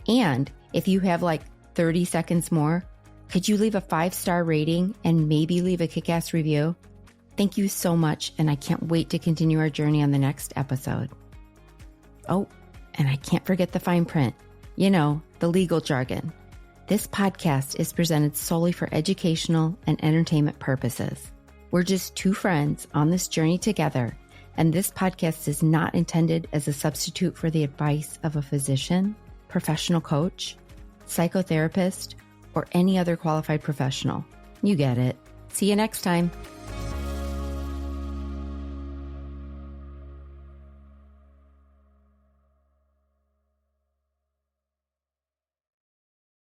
And if you have like 30 seconds more, could you leave a 5-star rating and maybe leave a kick-ass review? Thank you so much, and I can't wait to continue our journey on the next episode. Oh, and I can't forget the fine print. The legal jargon. This podcast is presented solely for educational and entertainment purposes. We're just two friends on this journey together, and this podcast is not intended as a substitute for the advice of a physician, professional coach, psychotherapist, or any other qualified professional. You get it. See you next time.